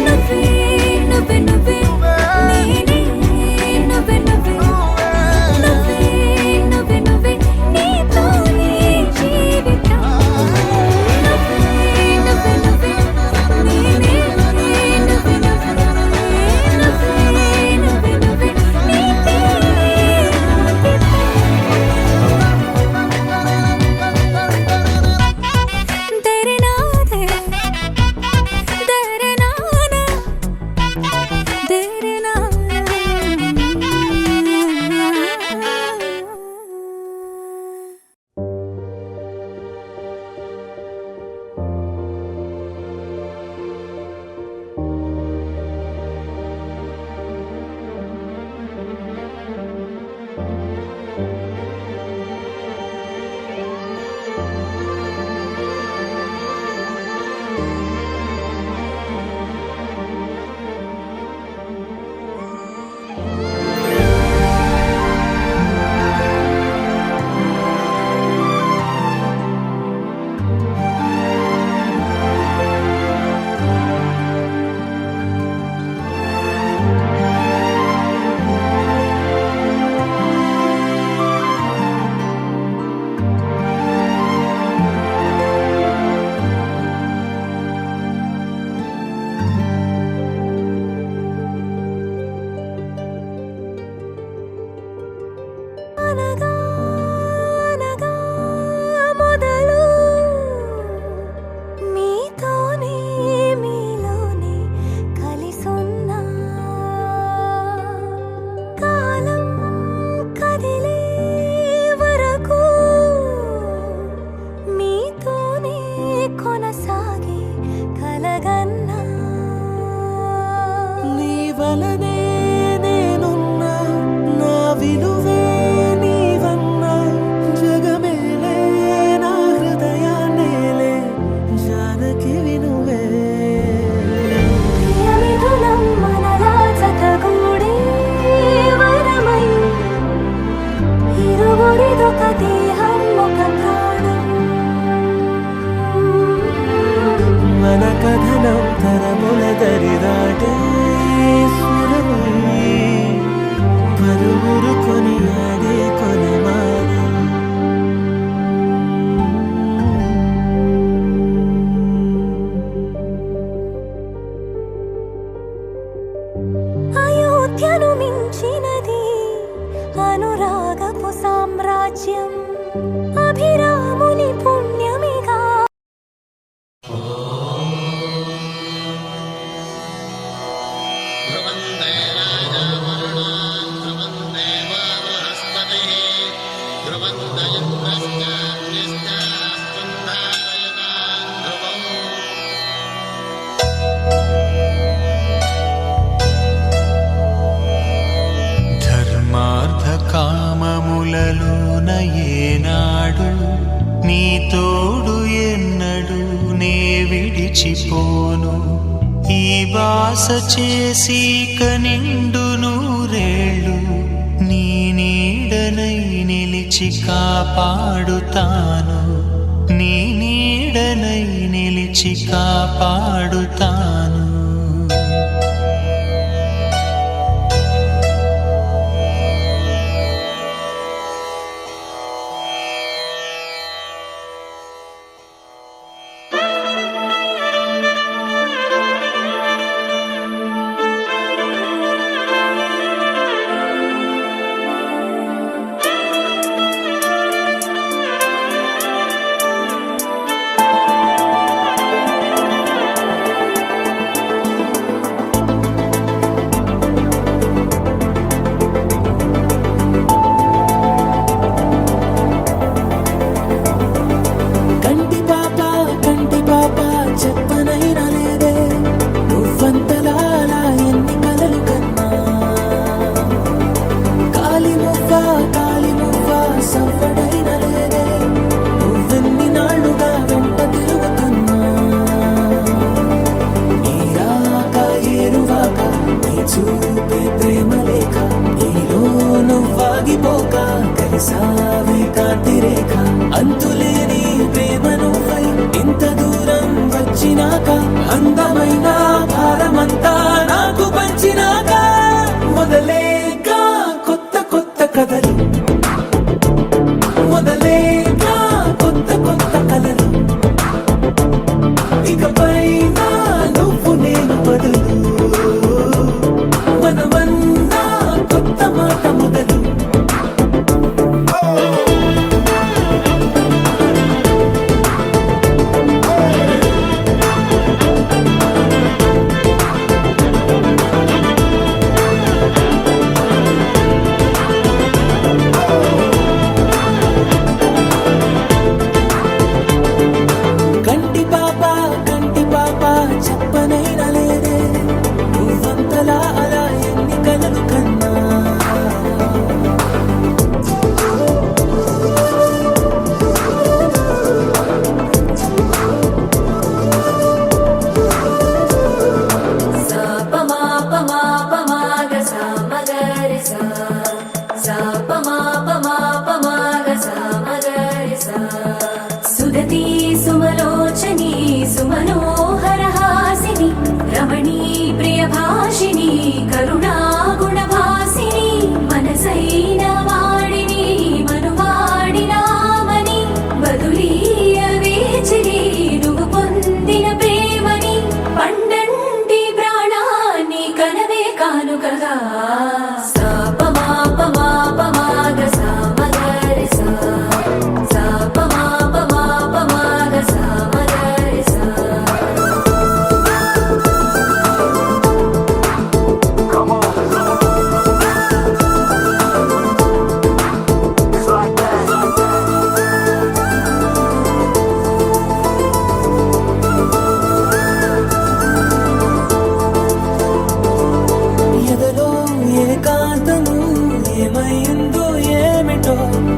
నువ్వే నువ్వే నువ్వే నేనే నువ్వే నువ్వే నువ్వే నువ్వే నువ్వే నీతోనే జీవితం నువ్వే నువ్వే నువ్వే నేనే నువ్వే నువ్వే నువ్వే నువ్వే నీకే तेरे नाते तेरे नाना तेरे అనగా అనగా మొదలు మీతోనే మీలోనే కలిసున్నా కాలం కదిలే వరకు మీతోనే కొనసాగే కలగన్నా
నీ వలనే నేనున్నా నా విలువే నీవన్నా జగమేలే నా హృదయాన్నేలే జానకి వినువే
ప్రియమిథునం మనలా జతగూడే వరమై ఇరువురిదొక దేహం ఒక ప్రాణం
మన కథనం తరముల దరిదాటే స్వరమై పలువురు కొనియాడే కొలమానం
అయోధ్యను మించినది అనురాగపు సామ్రాజ్యం అభిరాముని పుణ్యమిగా
ధర్మార్థ కామములలోన ఏనాడు నీ తోడు ఎన్నడు నిలిచిపోను ఈ బాస చేసి కనిండు నూరేళ్ళు నీ నీడనై నిలిచి కాపాడుతాను నీ నీడనై నిలిచి కాపాడుతాను అంతులేని ప్రేమ నువ్వై ఇంత దూరం వచ్చినాక అందమైన భారమంతా నాకు పంచినాక మొదలేగా కొత్త కొత్త కథలు మొదలేగా కొత్త కొత్త కథలు ఇకపై నువ్వు నేను బదులు మనమన్నా కొత్త మాట మొదలు
సుదతి సుమలోచని సుమనోహర హాసిని రమణీ ప్రియ భాషిని కరుణా గుణభాసిని మనసైన వాడిని మనువాడినామని బదులీయ వేచిని నువ్వు పొందిన ప్రేమని పండంటి ప్రాణాన్ని కనవే కానుకగా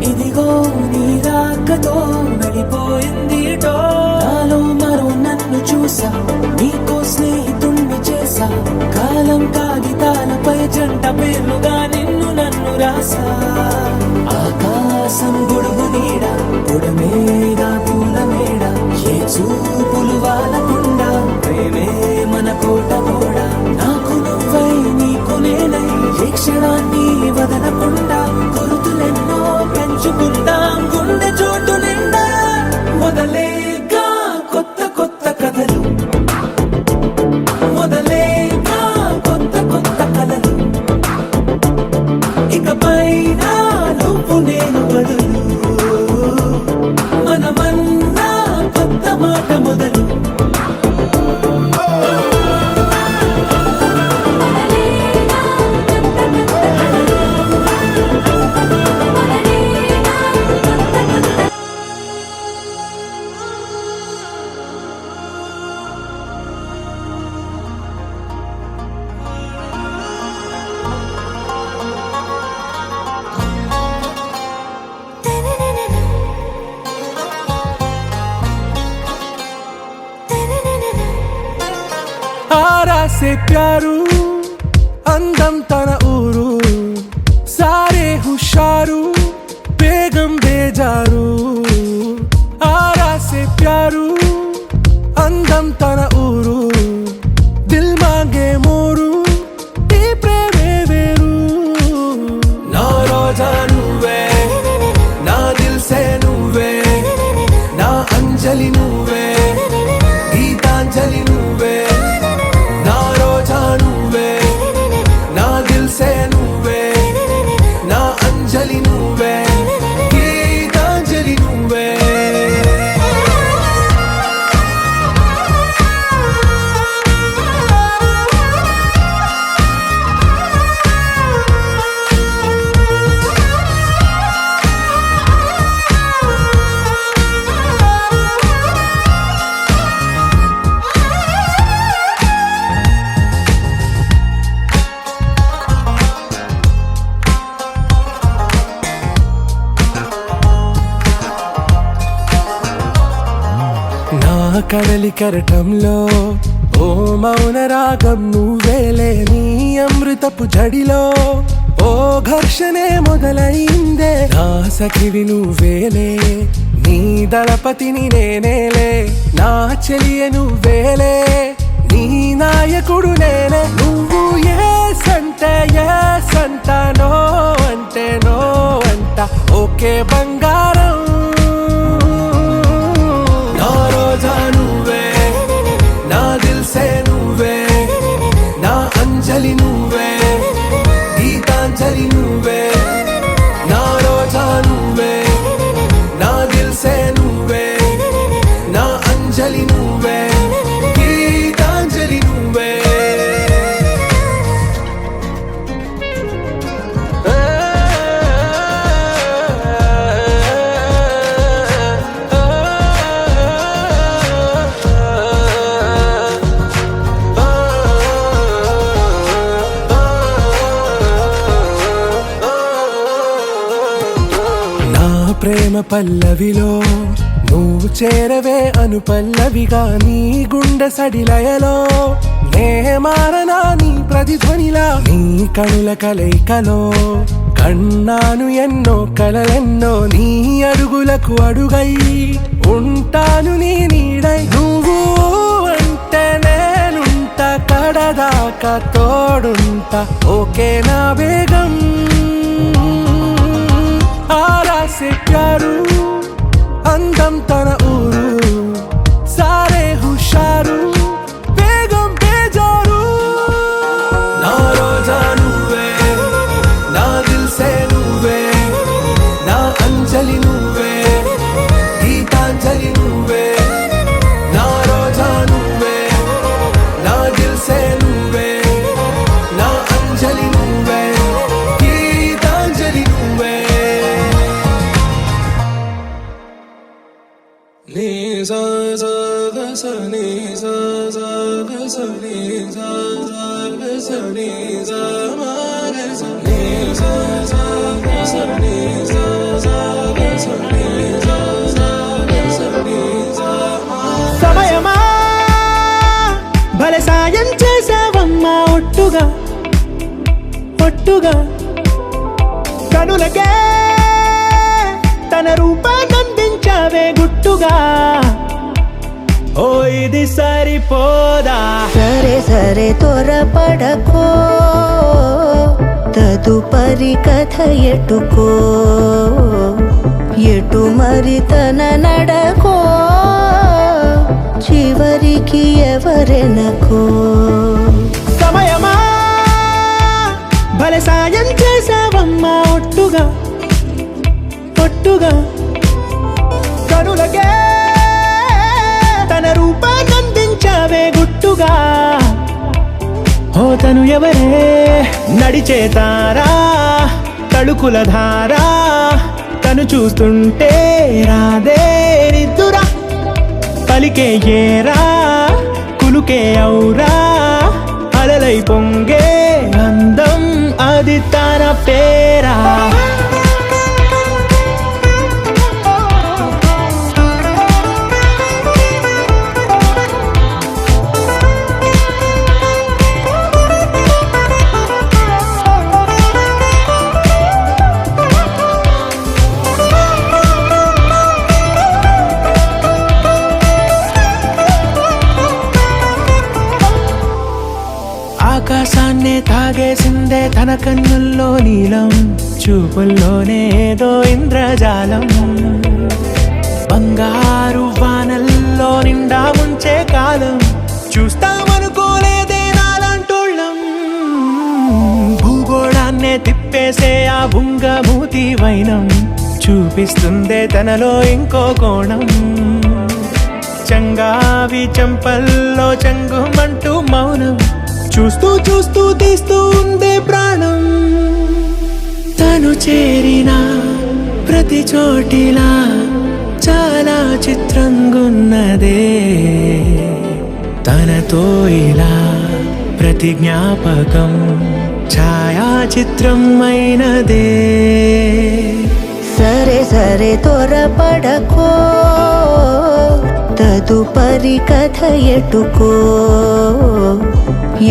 ఇదిగో నీ రాకతో వెళ్ళిపోయిందిటో నాలో మరో నన్ను చూసా నీకో స్నేహితుణ్ణి చేసా కాలం కాగితాలపై జంట పేర్లుగా నిన్ను నన్ను రాసా ఆకాశం గొడుగు నీడ పొడమేడ పూల మేడ ఏ చూపులు వాలకుండా ప్రేమే మన కోట గోడ నాకు నువ్వై నీకు నేనై ఏ క్షణాన్ని వదలకుండా గుర్తులెన్నో పెంచుకుందాం గుండె చోటు నిండా మొదలేగా కొత్త కొత్త కథలు మొదలేగా కొత్త కొత్త కథలు ఇకపై
ఆరాసే ప్యారు అందం తన ఊరు సారే హుషారు బేగం బేజారు ఆరాసే ప్యారు అందం తన ఊరు దిల్ మాంగే మోరు ఈ ప్రేమే వేరు నా రోజా నువ్వే నా దిల్ సే నువ్వే నా అంజలి నువ్వే గీతాంజలి నువ్వే నా రోజా నువ్వే నా దిల్ సే నువ్వే నా అంజలి నువ్వే గీతాంజలి నువ్వే నా కడలి కరటంలో ఓ మౌన రాగం నువ్వేలే నీ అమృతపు జడిలో ఓ ఘర్షణే మొదలైందే నా సఖివి నువ్వేలే నీ దళపతిని నేనేలే నా చెలియ నువ్వేలే నీ నాయకుడు నేనే నువ్వు ఏ సంట నో అంటే నో అంట ఓకే బంగారం నా రోజా నువ్వే నా దిల్ సే నువ్వే నా అంజలి నువ్వే గీతాంజలి నువ్వే నా రోజా నువ్వే నా దిల్ సే నువ్వే నా అంజలి నువ్వే గీతాంజలి నువ్వే నా ప్రేమ పల్లవిలో నువ్వు చేరవే అను పల్లవిగా నీ గుండె సడిలయలో నే మారనా నీ ప్రతిధ్వనిలా నీ కనుల కలయికలో కన్నాను ఎన్నో కలలెన్నో నీ అడుగులకు అడుగై ఉంటాను నీ నీడై నువ్వు అంటే నేనుంట కడదాకా తోడుంట ఓకే నా బేగం ఆరాసే ప్యారు అందం తన ఊరు సారే హుషారు బేగం బేజారు నా రోజా నువ్వే నా దిల్ సే నువ్వే నా అంజలి నువ్వే గీతాంజలి నువ్వే నా రోజా నువ్వే నా దిల్ సే నువ్వే నా అంజలి నువ్వే గీతాంజలి నువ్వే నీ సా సా గ స నీ సా సా గ స నీ సా సా గ స నీ సా మా గ స నీ సా సా గ స నీ సా సా గ స నీ సా సా గ స నీ సా మా
సమయమా భలే సాయం చేసావమ్మా ఒట్టుగా ఒట్టుగా కనులకే తన రూపాన్నందించావే గుట్టుగా ఓ ఇది సరిపోదా
సరే సరే త్వరపడకో తదుపరి కథ ఎటుకో ఎటు మరి తన నడకో చివరికి ఎవరెనకో
సమయమా భలే సాయం చేసావమ్మా ఒట్టుగా ఒట్టుగా కనులకే తన రూపాన్నందించావే గుట్టుగా ఓ తను ఎవరే నడిచే తారా తడుకుల ధారా తను చూస్తుంటే రాదే నిద్దురా పలికే ఏరా కులుకే ఔరా అలలై పొంగే అందం అది తన పేరా దాగుందే తన కన్నుల్లో నీలం, చూపుల్లోనే ఏదో ఇంద్రజాలం. బంగారు వానల్లో నిండా ముంచే కాలం, చూస్తామనుకోలేదే నాలంటోళ్ళం. భూగోళాన్నే తిప్పేసే ఆ బుంగమూతి వైనం, చూపిస్తుందే తనలో ఇంకో కోణం. చంగావి చెంపల్లో చంగుమంటూ మౌనం, చూస్తూ చూస్తూ తీస్తూ ఉందే ప్రాణం. తను చేరిన ప్రతి చోటిలా చాలా చిత్రంగున్నదే, తనతో ఇలా ప్రతి జ్ఞాపకం ఛాయాచిత్రం అయినదే.
సరే సరే త్వరపడకో, తదుపరి కథ ఎటుకో,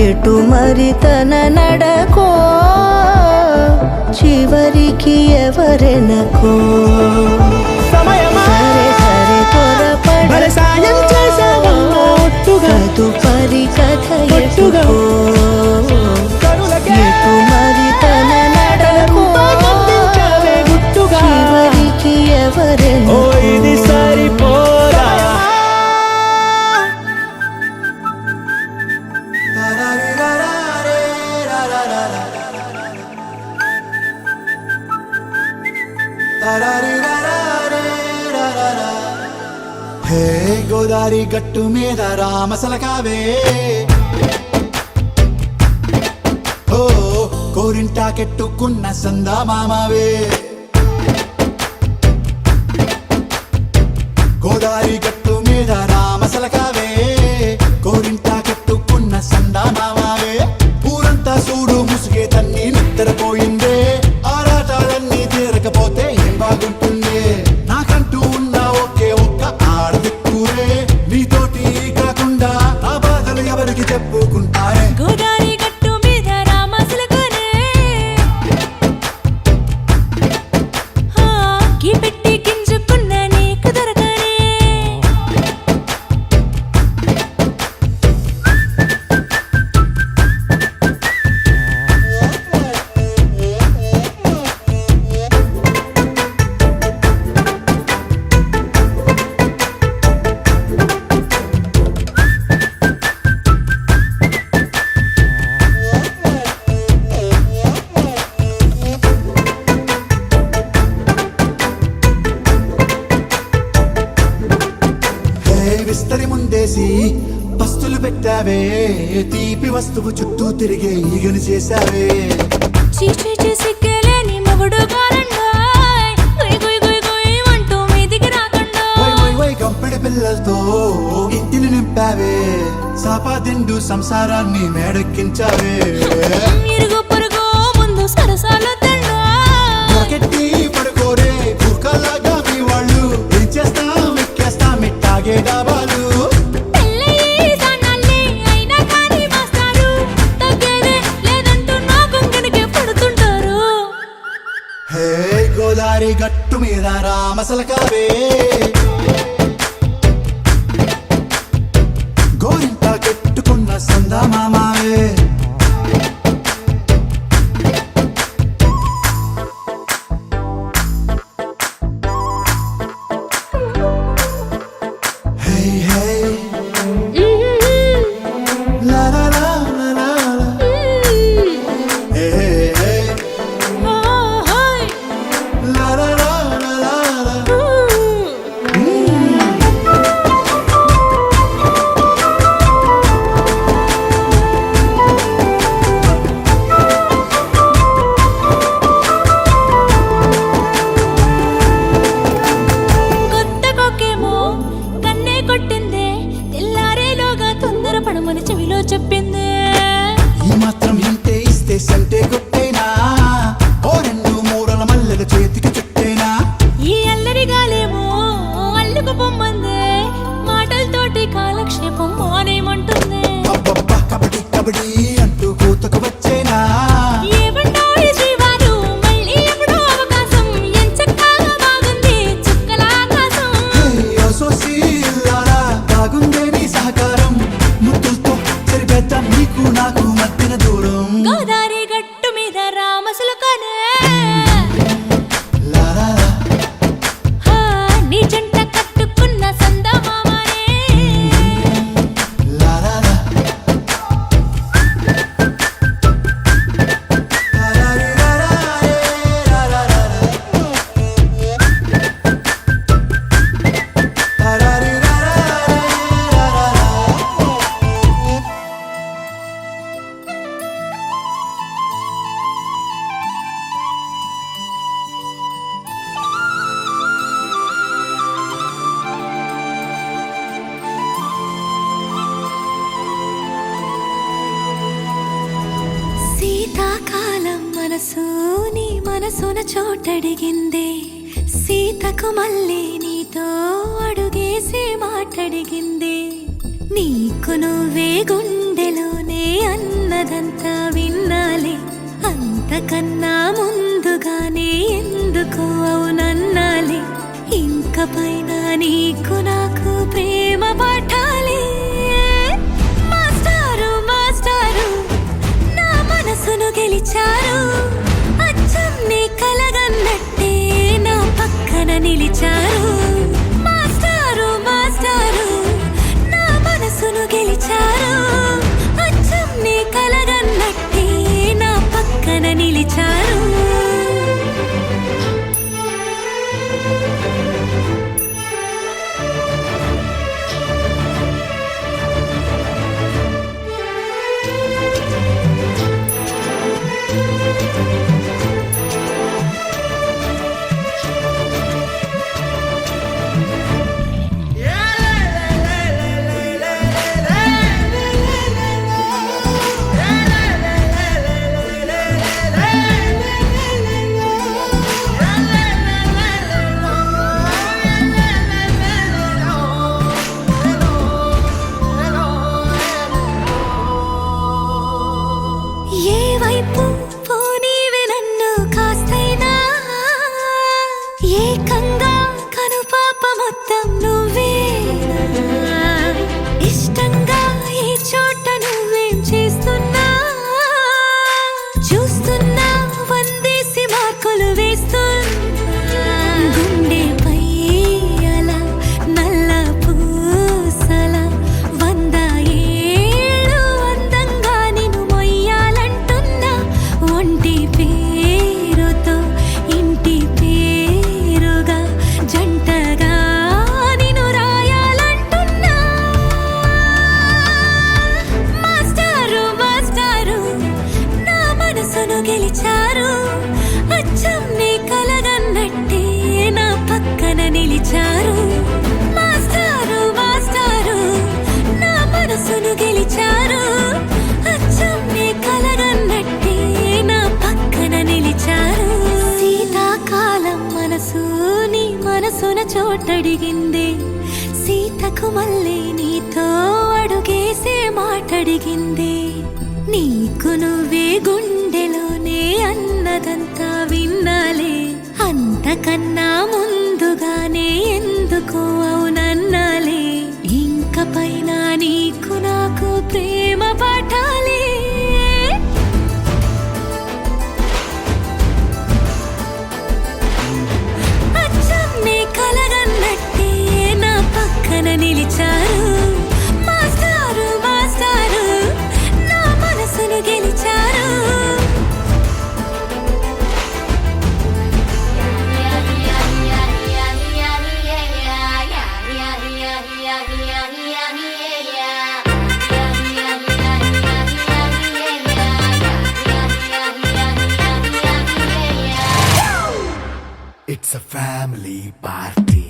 ఎటు మరి తన నడకో, చివరికి ఎవరెనకో. సరే సరే త్వరపడకో, తదుపరి కథ ఎటుకో, ఎటు మరి తన నడకో, చివరికి ఎవరెనకో.
ఇది సరిపోదా?
హే గోదారి గట్టు మీద రామసలకావే, ఓ కోరింటాకెట్టుకున్న సందా మామావే. గోదారి గట్టు మీద రామసలకావే, కోరింటాకెట్టుకున్న సందా మామావే. ఊరంతా చూడు ముసుగే తన్ని నిద్రపోయిందే, ఆరాటాలన్నీ తీరకపోతే ఏం బాగుంటుందే. నాకంటూ ఉన్న ఒకే ఒక్క ఆడదిక్కురే, నీతోటి కాకుండా నా బాధలు ఎవరికి చెప్పుకుంటారే.
గోదారి గట్టు మీద రామసలకనే, గీ పెట్టి గింజుకున్న నీకు దొరకనే.
విస్తరి ముందేసి పస్తులు పెట్టావే, తీపి వస్తువు చుట్టూ తిరిగే ఈగను చేశావే.
చీచి సిగ్గలేని మొగుడు గారండాయ్, గుయ్ గుయ్ గుయ్ గుయ్ అంటూ మీదికి రాకండా.
వై వై వై గంపెడి పిల్లలతో ఇంటిని నింపావే, సాపాదిండు సంసారాన్ని మేడెక్కించావే.
ఇరుగు పొరుగు ముందు సరసాలు తండా,
పొరకెట్టి పడుకోరే కుక్కలాగా మీ వాళ్ళు, ఏం చేస్తాం ఎక్కేస్తాం ఇట్టాగే డాబాలు.
పెళ్ళయి దానాల్ని అయినా కానీ మాస్తారు, తగ్గేదే లేదంటూ నా కొంగనికే పడుతుంటారు.
హే గోదారి గట్టు మీద రామసలకావే, గోరింటా కెట్టుకున్న సందా మామావే. హే హే లా లా లా లా లా లా. హే హే
ఓహోయ్
లా లా లా లా లా లా.
కొత్త కొక్కేమో కన్నే కొట్టిందే, తెల్లారేలోగా తొందర పడమని చెవిలో చెప్పిందే.
ఈ మాత్రం ఇంటే ఇస్తే సంటే కొట్టేనా, ఓ రెండు మూరల మల్లెల చేతికి చుట్టేనా.
ఈ అల్లరి గాలేమో అల్లుకు పొమ్మందే, మాటలతోటి కాలక్షేపం మానేమంటుంది.
అబ్బబ్బా కబడ్డీ కబడ్డీ అంటూ కూతకు వచ్చేనా.
ఏమంటారు శ్రీవారు, మళ్ళీ ఎప్పుడో అవకాశం, ఎంచక్కా బాగుంది చుక్కల ఆకాశం.
హే అసోసి ఇల్లారా, బాగుందే నీ సహకారం, ముద్దులతో సరిపెద్ద
మనసు నీ మనసున చోటడిగిందే సీతకు మళ్ళీ నీతో అడుగేసి మాటడిగిందే నీకు నువ్వే గుండెలోనే అన్నదంతా విన్నాలే అంతకన్నా ముందుగానే ఎందుకు అవునన్నాలే ఇంక పైన నీకు నాకు ప్రేమ పాఠాలే మాస్టారు మాస్టారు నా మనసును గెలిచారు అచ్చం నీ కలగన్నట్టే నా పక్కన నిలిచారు మాస్టారు మాస్టారు నా మనసును గెలిచారు అచ్చం నీ కలగన్నట్టే నా పక్కన నిలిచారు ఏ వైపు పోనీవే నన్ను కాస్తైనా ఏకంగా కనుపాప మొత్తం నువ్వే ఇష్టంగా ఈ చోట నువ్వేం చేస్తున్నా చూస్తున్నా వందేసి మార్కులు వేస్తున్నా గుండెపై అలా నల్ల పూసల 100 ఏళ్ళు అందంగా నిన్ను మొయ్యాలంటున్నా ఒంటి పేరుతో ఇంటి పేరుగా జంటగా నిన్ను రాయాలంటున్నా మాస్టారు మాస్టారు నా మనసును గెలిచారు అచ్చం నీ కలగన్నట్టే నా పక్కన నిలిచారు మాస్టారు మాస్టారు నా మనసును గెలిచారు అచ్చం నీ కలగన్నట్టే నా పక్కన నిలిచారు శీతాకాలం మనసు నీ మనసున చోటడిగింది సీతకు మళ్ళీ నీతో అడుగేసే మాటడిగింది నీకు నువ్వే గుండెలోనే అన్నదంతా విన్నాలే అంతకన్నా ముందుగానే ఎందుకు అవునన్నాలే ఇంక పైన నీకు నాకు ప్రేమ పాఠాలే అచ్చం నీ కలగన్నట్టే నా పక్కన నిలిచారు మాస్టారు మాస్టారు నా మనసును గెలిచారు
It's a family party.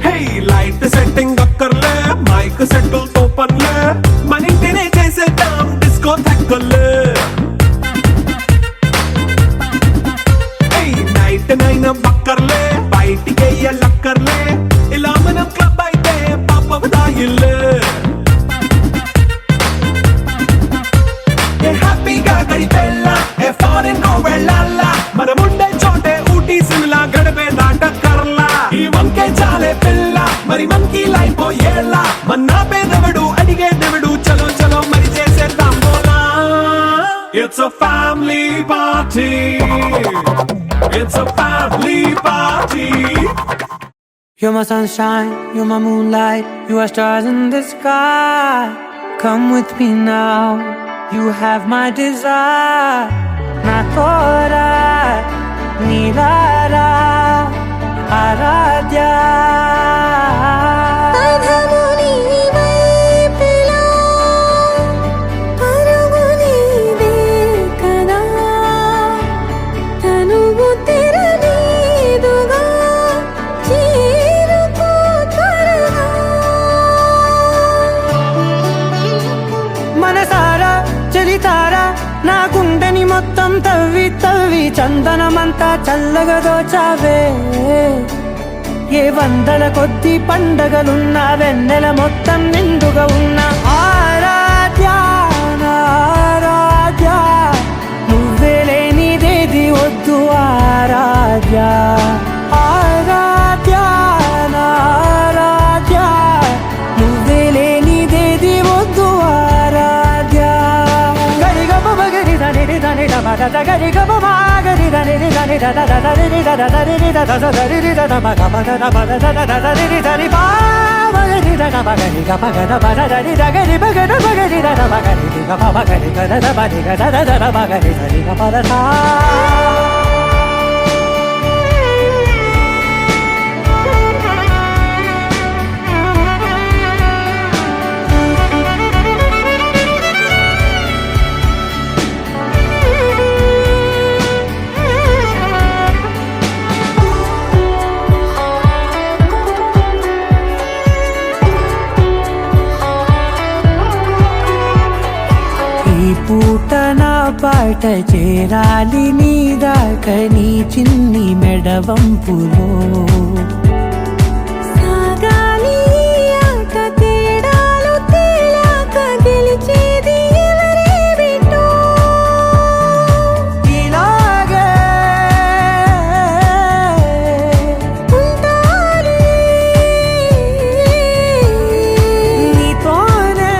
Hey, light setting అక్కర్లే మైక్ సెట్టుల్ తో పనులే మన ఇంటినే చేసేద్దాం డిస్కో థక్కర్లే నైట్ నైన్ బక్కర్లే బయటికెయ్యలక్కర్లే ఇలా మనం క్లబ్ అయితే పాప దాయిల్లే ఏ హ్యాపీగా గడిపెళ్ళా ఏ ఫారెన్ నో వెళ్ళాలా మనముండే చోటే ఊటీ సిమ్లా గడిపే దాటక్కర్లా ఈ వంకే చాలే పిల్ల మరి మనకి లైఫ్ ఏళ్ళ మన్నా పేదవడు అడిగే దేవుడు చలో చలో మరి చేసేద్దాం బోలా It's a family party. It's a family party.
You're my sunshine, you're my moonlight, you are stars in the sky. Come with me now, you have my desire. Nakora, Nilara, Aradhya.
పరుగు నీవే
తవ్వి చందనమంతా చల్లగా దోచావే ఏ వందల కొద్ది పండగలున్న వెన్నెల మొత్తం నిండుగా ఉన్న ఆరాధ్య నా ఆరాధ్య నువ్వే లేనిదేది వద్దు ఆరాధ్య ఆరాధ్య నా ఆరాధ్య నువ్వే లేనిదేది వద్దు ఆరాధ్య గరిగ బగరి దని దని డమద గరిగ బగరి దని దని దద దరి దద దరి దద దరి దద బగ బగ బద దద దరి దరి బా బగరి దద బగరి గ బగ బద దరి దగరి బగ బగరి దద బగరి గ బగరి గ దద బది గ దద దద బగరి దరి గ బద దా పూట నా పాట చేరాలి నీ దాకా నీ చిన్ని మెడవంపులో
సాగాలి ఆట తేడాలు తేలాక గెలిచేది ఎవరేమిటో
ఇలాగే
ఉంటాలి
నీతోనే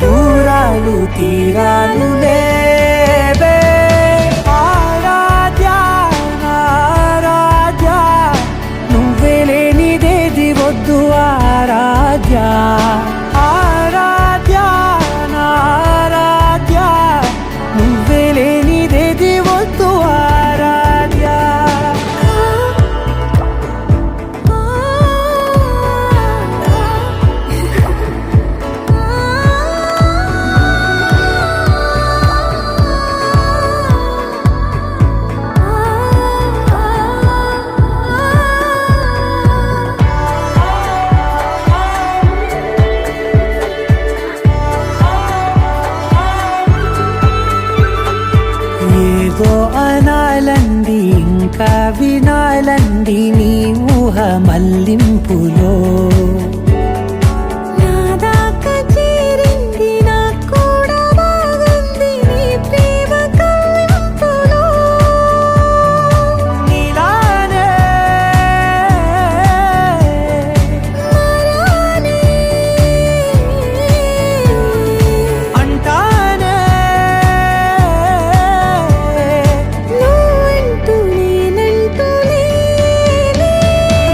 దూరాలు తీరాలు లేవే ఆరాధ్య నా ఆరాధ్య నువ్వే లేనిదేది వద్దు ఆరాధ్య ఆరాధ్య నా ఆరాధ్య నువ్వే లేనిదేది వద్దు ఆరాధ్య ఏదో అనాలండి ఇంకా వినాలండి నీ ఊహ మల్లింపులో
నా దాకా చేరింది నాకు కూడా బాగుంది నీ ప్రేమ కవ్వింపులో
నీలానే
మరానే
అంటానే
నువ్వంటూ నేనంటూ లేనే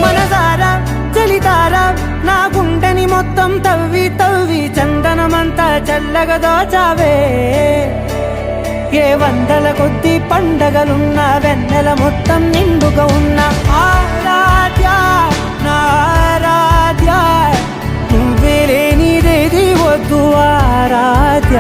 మనసారా చలితారా నా గుండెని మొత్తం తవ్వి తవ్వి చందనమంతా చల్లగా దోచావే ఏ వందల కొద్ది పండగలున్న వెన్నెల మొత్తం నిండుగా ఉన్న ఆరాధ్య నా ఆరాధ్య నువ్వే లేనిదేది వద్దు ఆరాధ్య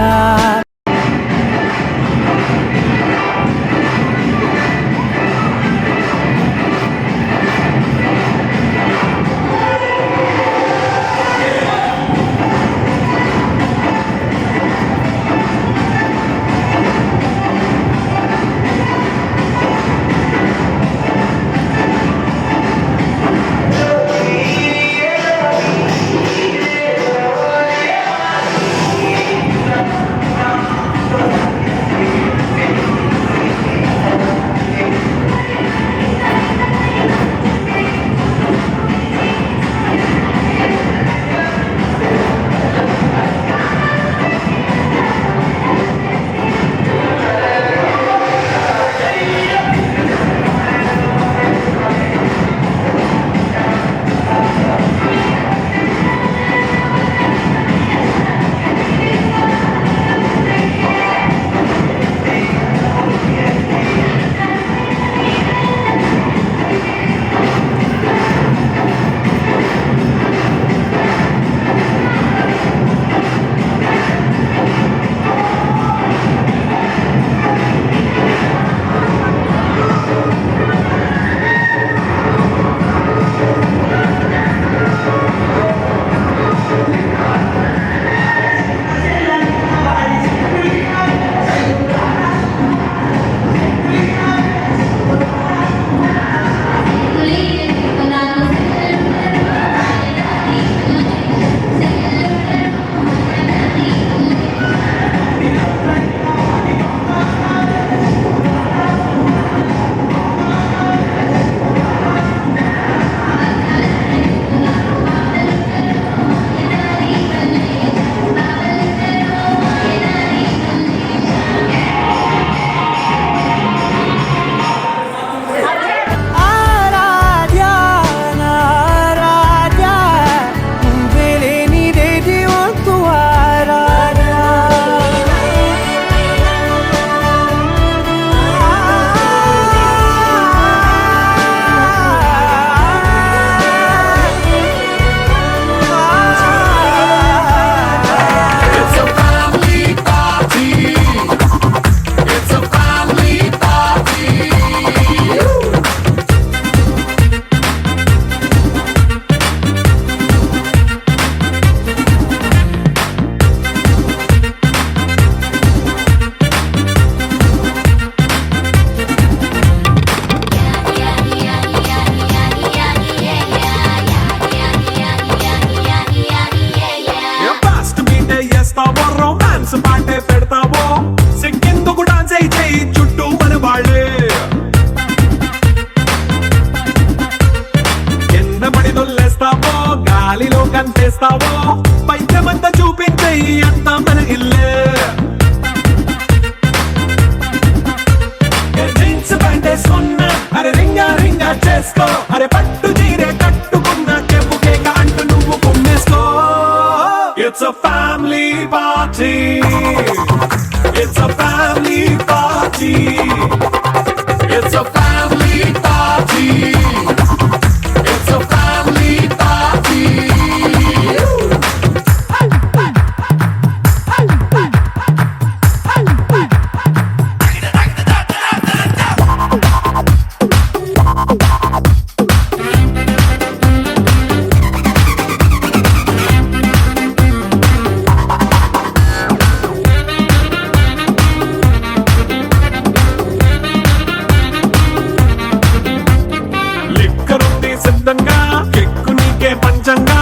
లిక్కరుంది సిద్ధంగా కెక్కు నీకే పంచంగా